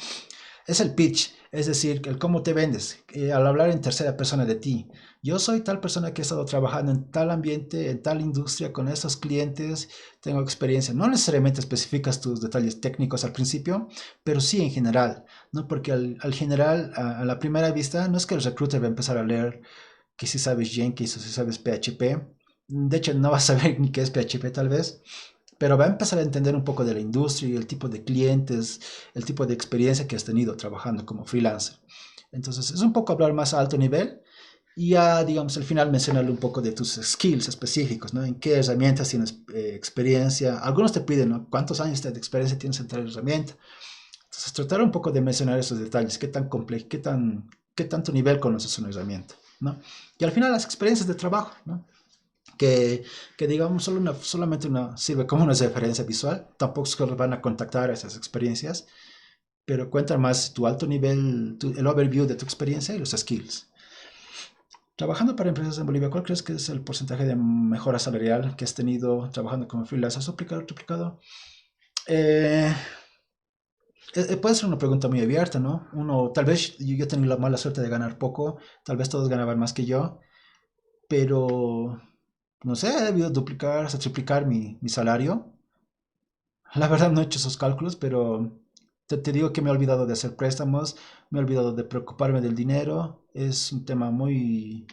Es el pitch, es decir, el cómo te vendes, al hablar en tercera persona de ti. Yo soy tal persona que he estado trabajando en tal ambiente, en tal industria, con estos clientes, tengo experiencia. No necesariamente especificas tus detalles técnicos al principio, pero sí en general, ¿no? Porque al general, a la primera vista, no es que el recruiter va a empezar a leer que si sabes Jenkins o si sabes PHP. De hecho, no vas a saber ni qué es PHP tal vez, pero va a empezar a entender un poco de la industria y el tipo de clientes, el tipo de experiencia que has tenido trabajando como freelancer. Entonces, es un poco hablar más a alto nivel y ya, digamos, al final mencionarle un poco de tus skills específicos, ¿no? En qué herramientas tienes experiencia. Algunos te piden, ¿no? ¿Cuántos años de experiencia tienes en tal herramienta? Entonces, tratar un poco de mencionar esos detalles, qué tan complejo, qué tanto nivel conoces una herramienta, ¿no? Y al final las experiencias de trabajo, ¿no? Que digamos solamente sirve como una referencia visual, tampoco es que los van a contactar a esas experiencias, pero cuenta más tu alto nivel, el overview de tu experiencia y los skills. Trabajando para empresas en Bolivia, ¿cuál crees que es el porcentaje de mejora salarial que has tenido trabajando como freelancer? ¿Has duplicado, triplicado? Eh, Puede ser una pregunta muy abierta, ¿no? Uno, tal vez yo he tenido la mala suerte de ganar poco, tal vez todos ganaban más que yo, pero no sé, he debido duplicar hasta triplicar mi salario. La verdad no he hecho esos cálculos, pero te digo que me he olvidado de hacer préstamos, me he olvidado de preocuparme del dinero. Es un tema muy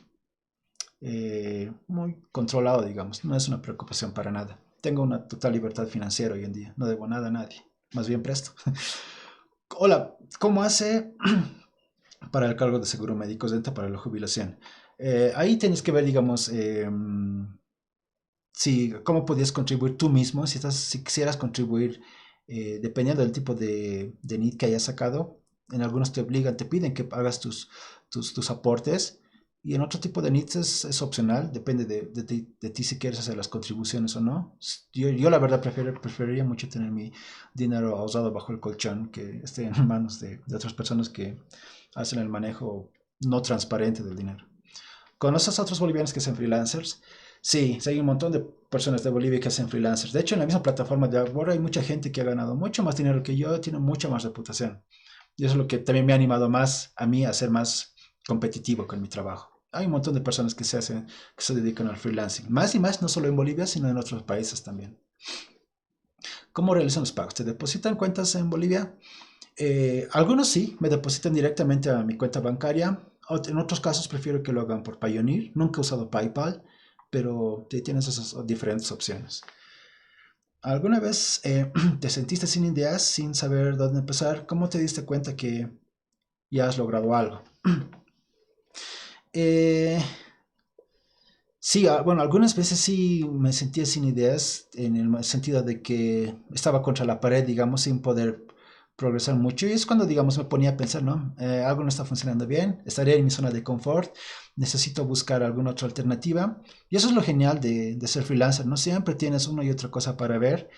controlado, digamos. No es una preocupación para nada. Tengo una total libertad financiera hoy en día. No debo nada a nadie. Más bien presto. Hola, ¿cómo hace para el cargo de seguro médico dentro para la jubilación? Ahí tienes que ver, digamos, si, cómo podías contribuir tú mismo, si quisieras contribuir, dependiendo del tipo de NIT que hayas sacado. En algunos te obligan, te piden que hagas tus aportes, y en otro tipo de NITs es opcional, depende de ti si quieres hacer las contribuciones o no. Yo la verdad preferiría mucho tener mi dinero ahorrado bajo el colchón, que esté en manos de otras personas que hacen el manejo no transparente del dinero. ¿Conoces a otros bolivianos que hacen freelancers? Sí, sí, hay un montón de personas de Bolivia que hacen freelancers. De hecho, en la misma plataforma de Upwork hay mucha gente que ha ganado mucho más dinero que yo, tiene mucha más reputación. Y eso es lo que también me ha animado más a mí a ser más competitivo con mi trabajo. Hay un montón de personas que se dedican al freelancing. Más y más, no solo en Bolivia, sino en otros países también. ¿Cómo realizan los pagos? ¿Te depositan cuentas en Bolivia? Algunos sí, me depositan directamente a mi cuenta bancaria. En otros casos prefiero que lo hagan por Payoneer. Nunca he usado PayPal, pero tienes esas diferentes opciones. ¿Alguna vez te sentiste sin ideas, sin saber dónde empezar? ¿Cómo te diste cuenta que ya has logrado algo? Eh, sí, bueno, algunas veces sí me sentía sin ideas, en el sentido de que estaba contra la pared, digamos, sin poder progresar mucho. Y es cuando, digamos, me ponía a pensar, ¿no? Algo no está funcionando bien, estaré en mi zona de confort, necesito buscar alguna otra alternativa. Y eso es lo genial de ser freelancer, ¿no? Siempre tienes una y otra cosa para ver,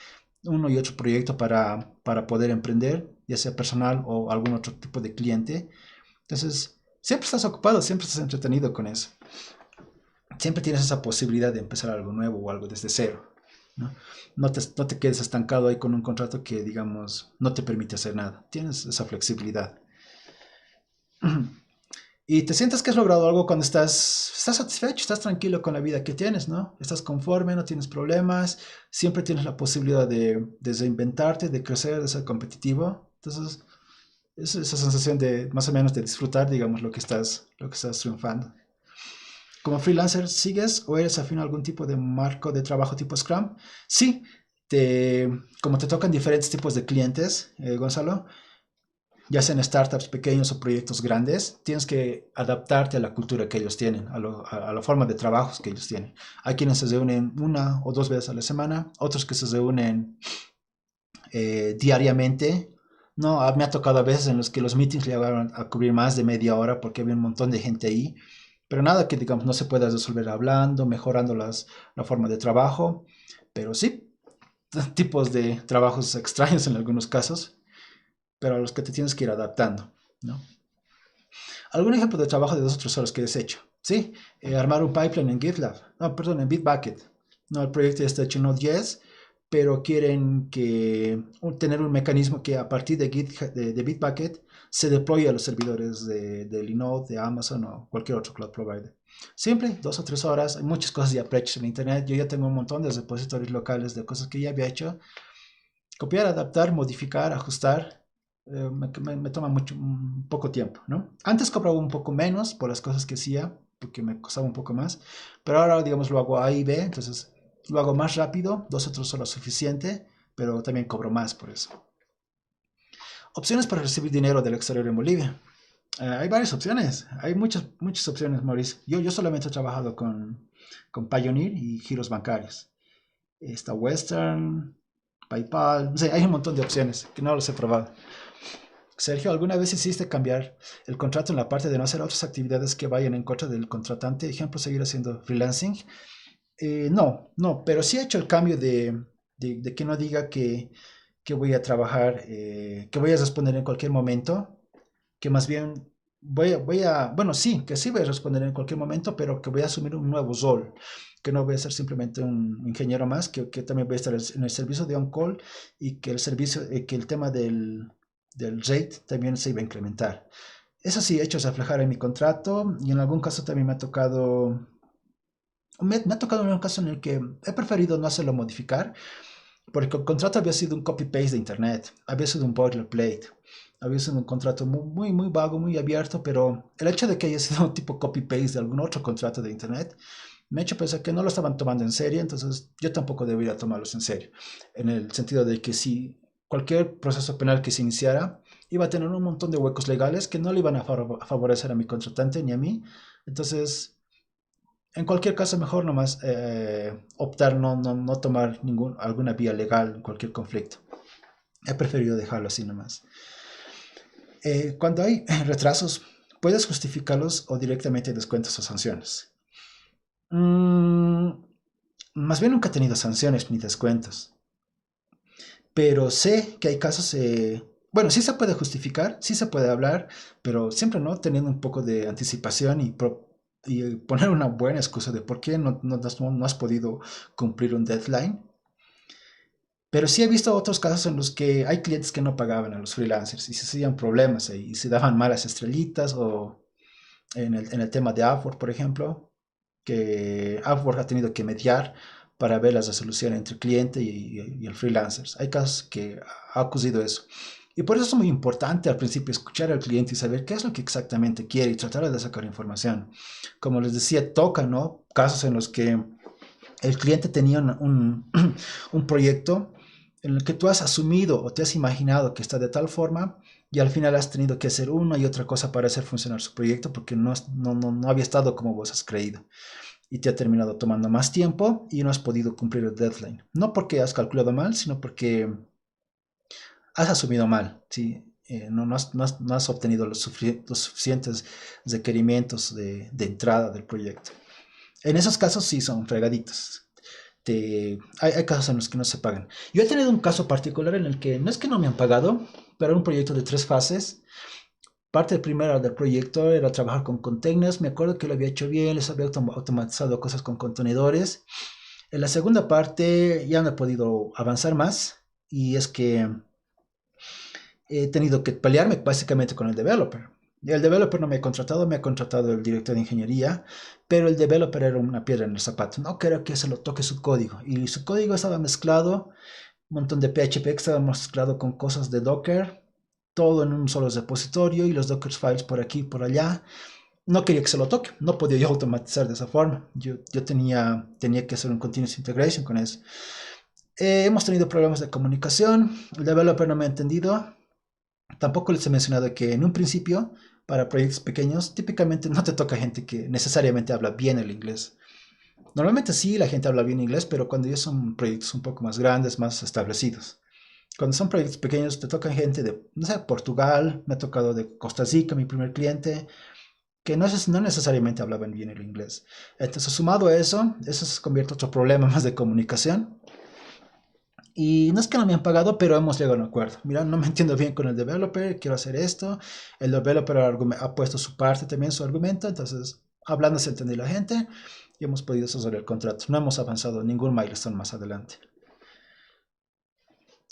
uno y otro proyecto para poder emprender, ya sea personal o algún otro tipo de cliente. Entonces, siempre estás ocupado, siempre estás entretenido con eso. Siempre tienes esa posibilidad de empezar algo nuevo o algo desde cero, ¿no? No te quedes estancado ahí con un contrato que, digamos, no te permite hacer nada. Tienes esa flexibilidad. Y te sientes que has logrado algo cuando estás satisfecho, estás tranquilo con la vida que tienes, ¿no? Estás conforme, no tienes problemas, siempre tienes la posibilidad de reinventarte, de crecer, de ser competitivo. Entonces, es esa sensación de más o menos de disfrutar, digamos, lo que estás triunfando. Como freelancer, ¿sigues o eres afín a algún tipo de marco de trabajo tipo Scrum? Sí, como te tocan diferentes tipos de clientes, Gonzalo, ya sean startups pequeños o proyectos grandes, tienes que adaptarte a la cultura que ellos tienen, a la forma de trabajos que ellos tienen. Hay quienes se reúnen una o dos veces a la semana, otros que se reúnen diariamente. No, me ha tocado a veces en los que los meetings llegaron a cubrir más de media hora porque había un montón de gente ahí, pero nada que digamos no se pueda resolver hablando, mejorando la forma de trabajo, pero sí, tipos de trabajos extraños en algunos casos, pero a los que te tienes que ir adaptando, ¿no? ¿Algún ejemplo de trabajo de 2 o 3 horas que has hecho? Sí, armar un pipeline en GitLab, no, perdón, en Bitbucket. No, el proyecto ya está hecho en Node.js, pero quieren tener un mecanismo que a partir de Bitbucket se deploye a los servidores de Linode, de Amazon o cualquier otro cloud provider. Simple, 2 o 3 horas. Hay muchas cosas ya prehechas en internet. Yo ya tengo un montón de repositorios locales de cosas que ya había hecho. Copiar, adaptar, modificar, ajustar, me toma poco tiempo, ¿no? Antes cobraba un poco menos por las cosas que hacía, porque me costaba un poco más, pero ahora, digamos, lo hago A y B, entonces lo hago más rápido, 2 o 3 horas suficiente, pero también cobro más por eso. Opciones para recibir dinero del exterior en Bolivia. Hay varias opciones, hay muchas, muchas opciones, Maurice. Yo solamente he trabajado con Payoneer y giros bancarios. Está Western, PayPal, no sé, hay un montón de opciones que no los he probado. Sergio, ¿alguna vez hiciste cambiar el contrato en la parte de no hacer otras actividades que vayan en contra del contratante? Ejemplo, seguir haciendo freelancing. No, no, pero sí he hecho el cambio de que no diga que voy a trabajar, que voy a responder en cualquier momento, que más bien bueno, sí, que sí voy a responder en cualquier momento, pero que voy a asumir un nuevo rol, que no voy a ser simplemente un ingeniero más, que también voy a estar en el servicio de on-call y que el servicio, que el tema del rate también se iba a incrementar. Eso sí, hechos reflejar en mi contrato y en algún caso también me ha tocado en un caso en el que he preferido no hacerlo modificar, porque el contrato había sido un copy-paste de internet, había sido un boilerplate, había sido un contrato muy vago, muy abierto, pero el hecho de que haya sido un tipo copy-paste de algún otro contrato de internet me ha hecho pensar que no lo estaban tomando en serio, entonces yo tampoco debería tomarlos en serio, en el sentido de que si cualquier proceso penal que se iniciara iba a tener un montón de huecos legales que no le iban a favorecer a mi contratante ni a mí, entonces en cualquier caso, mejor nomás optar no tomar alguna vía legal en cualquier conflicto. He preferido dejarlo así nomás. Cuando hay retrasos, puedes justificarlos o directamente descuentos o sanciones. Mm, Más bien nunca he tenido sanciones ni descuentos, pero sé que hay casos, bueno, sí se puede justificar, sí se puede hablar, pero siempre no teniendo un poco de anticipación y poner una buena excusa de por qué no has podido cumplir un deadline. Pero sí he visto otros casos en los que hay clientes que no pagaban a los freelancers y se hacían problemas y se daban malas estrellitas o en el tema de Upwork, por ejemplo, que Upwork ha tenido que mediar para ver la resolución entre el cliente y el freelancer. Hay casos que ha ocurrido eso. Y por eso es muy importante al principio escuchar al cliente y saber qué es lo que exactamente quiere y tratar de sacar información. Como les decía, toca, ¿no? Casos en los que el cliente tenía un proyecto en el que tú has asumido o te has imaginado que está de tal forma y al final has tenido que hacer una y otra cosa para hacer funcionar su proyecto porque no había estado como vos has creído y te ha terminado tomando más tiempo y no has podido cumplir el deadline. No porque has calculado mal, sino porque has asumido mal, ¿sí? No has obtenido los suficientes requerimientos de entrada del proyecto. En esos casos sí son fregaditos. Hay casos en los que no se pagan. Yo he tenido un caso particular en el que no es que no me han pagado, pero era un proyecto de 3 fases. Parte primera del proyecto era trabajar con containers. Me acuerdo que lo había hecho bien, les había automatizado cosas con contenedores. En la segunda parte ya no he podido avanzar más y es que he tenido que pelearme básicamente con el developer. El developer no me ha contratado, me ha contratado el director de ingeniería, pero el developer era una piedra en el zapato. No quería que se lo toque su código. Y su código estaba mezclado, un montón de PHP que estaba mezclado con cosas de Docker, todo en un solo repositorio y los Docker files por aquí y por allá. No quería que se lo toque, no podía yo automatizar de esa forma. Yo tenía que hacer un continuous integration con eso. Hemos tenido problemas de comunicación, el developer no me ha entendido. Tampoco les he mencionado que en un principio, para proyectos pequeños, típicamente no te toca gente que necesariamente habla bien el inglés. Normalmente sí, la gente habla bien inglés, pero cuando ya son proyectos un poco más grandes, más establecidos. Cuando son proyectos pequeños, te toca gente de, no sé, Portugal, me ha tocado de Costa Rica, mi primer cliente, que no necesariamente hablaban bien el inglés. Entonces, sumado a eso se convierte en otro problema más de comunicación. Y no es que no me han pagado, pero hemos llegado a un acuerdo. Mira, no me entiendo bien con el developer, quiero hacer esto. El developer ha puesto su parte también, su argumento. Entonces, hablando se entendió la gente y hemos podido cerrar el contrato. No hemos avanzado ningún milestone más adelante.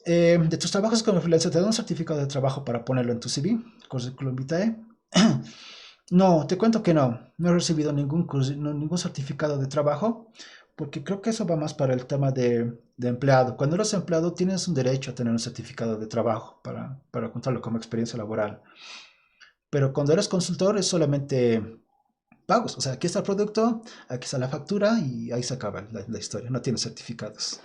De tus trabajos como freelancer, ¿te dan un certificado de trabajo para ponerlo en tu CV, currículum vitae? No, te cuento que no he recibido ningún certificado de trabajo, porque creo que eso va más para el tema de empleado. Cuando eres empleado tienes un derecho a tener un certificado de trabajo para contarlo como experiencia laboral, pero cuando eres consultor es solamente pagos, o sea, aquí está el producto, aquí está la factura y ahí se acaba la historia, no tienes certificados.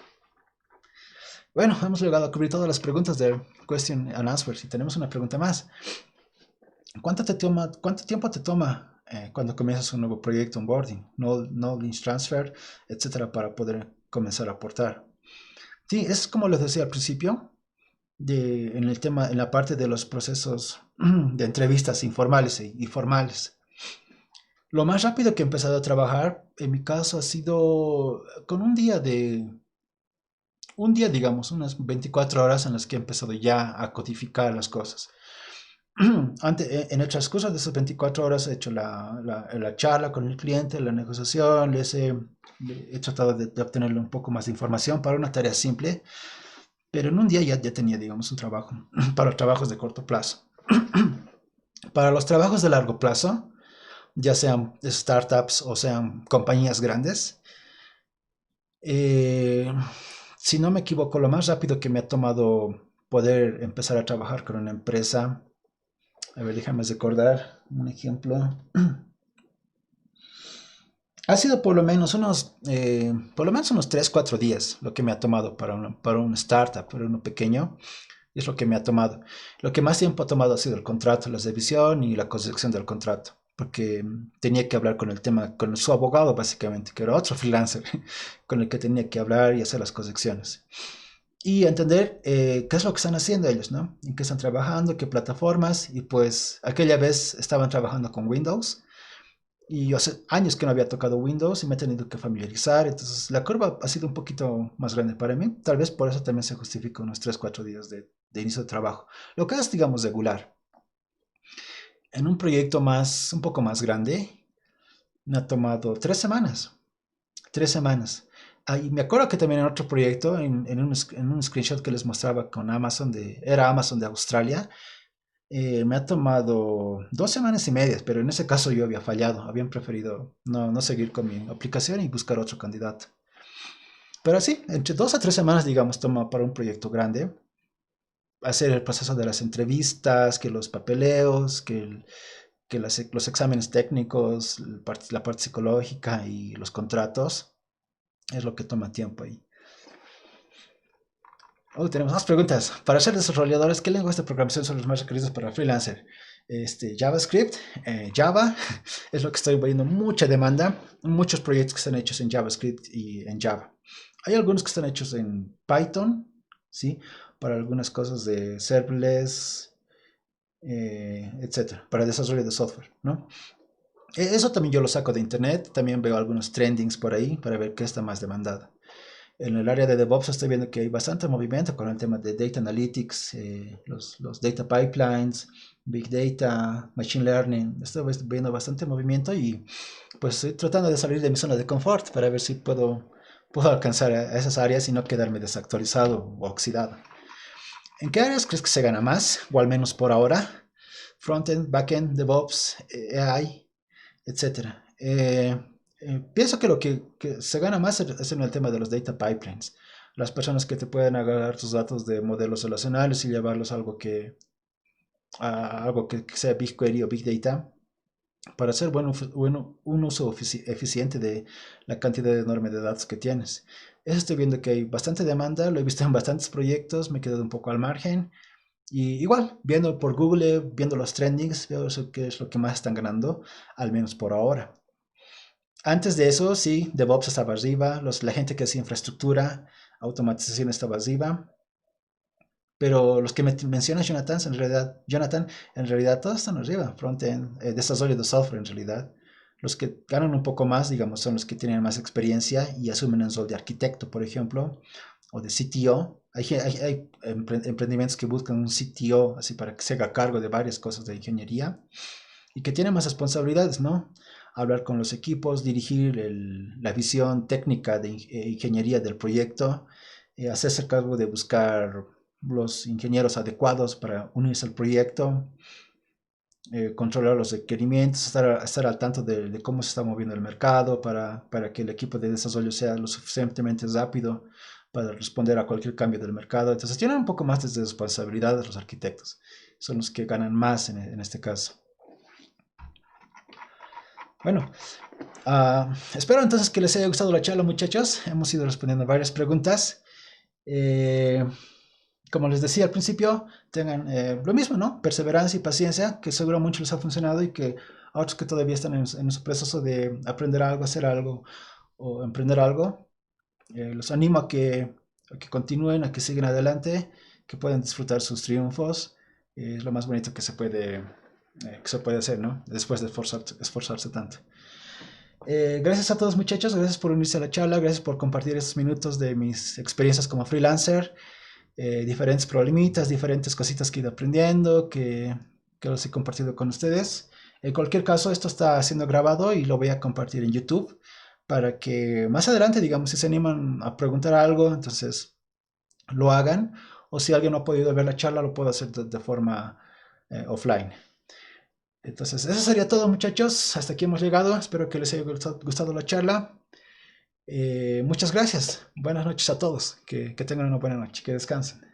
Bueno, hemos llegado a cubrir todas las preguntas de Question and Answer. Si tenemos una pregunta más. ¿Cuánto tiempo te toma cuando comienzas un nuevo proyecto onboarding, knowledge transfer, etcétera, para poder comenzar a aportar? Sí, es como les decía al principio, en el tema, en la parte de los procesos de entrevistas informales y formales. Lo más rápido que he empezado a trabajar, en mi caso, ha sido con un día, digamos, unas 24 horas en las que he empezado ya a codificar las cosas. En el transcurso de esas 24 horas he hecho la charla con el cliente, la negociación, he tratado de obtenerle un poco más de información para una tarea simple, pero en un día ya tenía, digamos, un trabajo para trabajos de corto plazo. Para los trabajos de largo plazo, ya sean startups o sean compañías grandes, eh, si no me equivoco, lo más rápido que me ha tomado poder empezar a trabajar con una empresa, a ver, déjame recordar un ejemplo. Ha sido por lo menos unos 3 4 días lo que me ha tomado para un startup, para uno pequeño. Es lo que me ha tomado. Lo que más tiempo ha tomado ha sido el contrato, la revisión y la consecución del contrato. Porque tenía que hablar con su abogado básicamente, que era otro freelancer, con el que tenía que hablar y hacer las correcciones. Y entender qué es lo que están haciendo ellos, ¿no? En qué están trabajando, qué plataformas. Y pues aquella vez estaban trabajando con Windows. Y hace años que no había tocado Windows y me he tenido que familiarizar. Entonces la curva ha sido un poquito más grande para mí. Tal vez por eso también se justifica unos 3 4 días de inicio de trabajo. Lo que es, digamos, regular. En un proyecto un poco más grande, me ha tomado 3 semanas. 3 semanas. Ah, y me acuerdo que también en otro proyecto, en un screenshot que les mostraba con Amazon, era Amazon de Australia, me ha tomado 2 semanas y media, pero en ese caso yo había fallado. Habían preferido no seguir con mi aplicación y buscar otro candidato. Pero sí, entre 2 a 3 semanas, digamos, toma para un proyecto grande hacer el proceso de las entrevistas, que los papeleos, los exámenes técnicos, la parte psicológica y los contratos. Es lo que toma tiempo ahí. Tenemos más preguntas. Para ser desarrolladores, ¿qué lenguajes de programación son los más requeridos para freelancer? JavaScript, Java, es lo que estoy viendo mucha demanda. Muchos proyectos que están hechos en JavaScript y en Java. Hay algunos que están hechos en Python, ¿sí? Para algunas cosas de serverless, etcétera, para desarrollo de software, ¿no? Eso también yo lo saco de internet. También veo algunos trendings por ahí para ver qué está más demandado. En el área de DevOps estoy viendo que hay bastante movimiento con el tema de Data Analytics, los Data Pipelines, Big Data, Machine Learning. Estoy viendo bastante movimiento y pues estoy tratando de salir de mi zona de confort para ver si puedo alcanzar a esas áreas y no quedarme desactualizado o oxidado. ¿En qué áreas crees que se gana más? O al menos por ahora. Frontend, backend, DevOps, AI, etcétera. Pienso que que se gana más es en el tema de los data pipelines. Las personas que te pueden agarrar tus datos de modelos relacionales y llevarlos a algo que sea BigQuery o Big Data para hacer un uso eficiente de la cantidad enorme de datos que tienes. Eso estoy viendo que hay bastante demanda, lo he visto en bastantes proyectos, me he quedado un poco al margen. Y igual, viendo por Google, viendo los trendings, veo eso que es lo que más están ganando, al menos por ahora. Antes de eso, sí, DevOps estaba arriba, la gente que hacía infraestructura, automatización estaba arriba, pero los que mencionas, Jonathan, en realidad todos están arriba, frontend, desarrollo de software en realidad. Los que ganan un poco más, digamos, son los que tienen más experiencia y asumen el rol de arquitecto, por ejemplo, o de CTO. Hay emprendimientos que buscan un CTO así para que se haga cargo de varias cosas de ingeniería y que tiene más responsabilidades, ¿no? Hablar con los equipos, dirigir la visión técnica de ingeniería del proyecto, hacerse cargo de buscar los ingenieros adecuados para unirse al proyecto, controlar los requerimientos, estar al tanto de cómo se está moviendo el mercado para que el equipo de desarrollo sea lo suficientemente rápido para responder a cualquier cambio del mercado. Entonces tienen un poco más de responsabilidades los arquitectos. Son los que ganan más en este caso. Bueno, espero entonces que les haya gustado la charla, muchachos. Hemos ido respondiendo varias preguntas. Eh, Como les decía al principio, tengan lo mismo, ¿no? Perseverancia y paciencia, que seguro a muchos les ha funcionado y que a otros que todavía están en su proceso de aprender algo, hacer algo o emprender algo, los animo a que continúen, a que sigan adelante, que puedan disfrutar sus triunfos. Es lo más bonito que se puede hacer, ¿no? Después de esforzarse tanto. Gracias a todos muchachos, gracias por unirse a la charla, gracias por compartir estos minutos de mis experiencias como freelancer, diferentes problemitas, diferentes cositas que he ido aprendiendo, que los he compartido con ustedes. En cualquier caso, esto está siendo grabado y lo voy a compartir en YouTube para que más adelante, digamos, si se animan a preguntar algo, entonces lo hagan. O si alguien no ha podido ver la charla, lo puedo hacer de forma offline. Entonces, eso sería todo, muchachos. Hasta aquí hemos llegado. Espero que les haya gustado la charla. Muchas gracias. Buenas noches a todos. Que tengan una buena noche. Que descansen.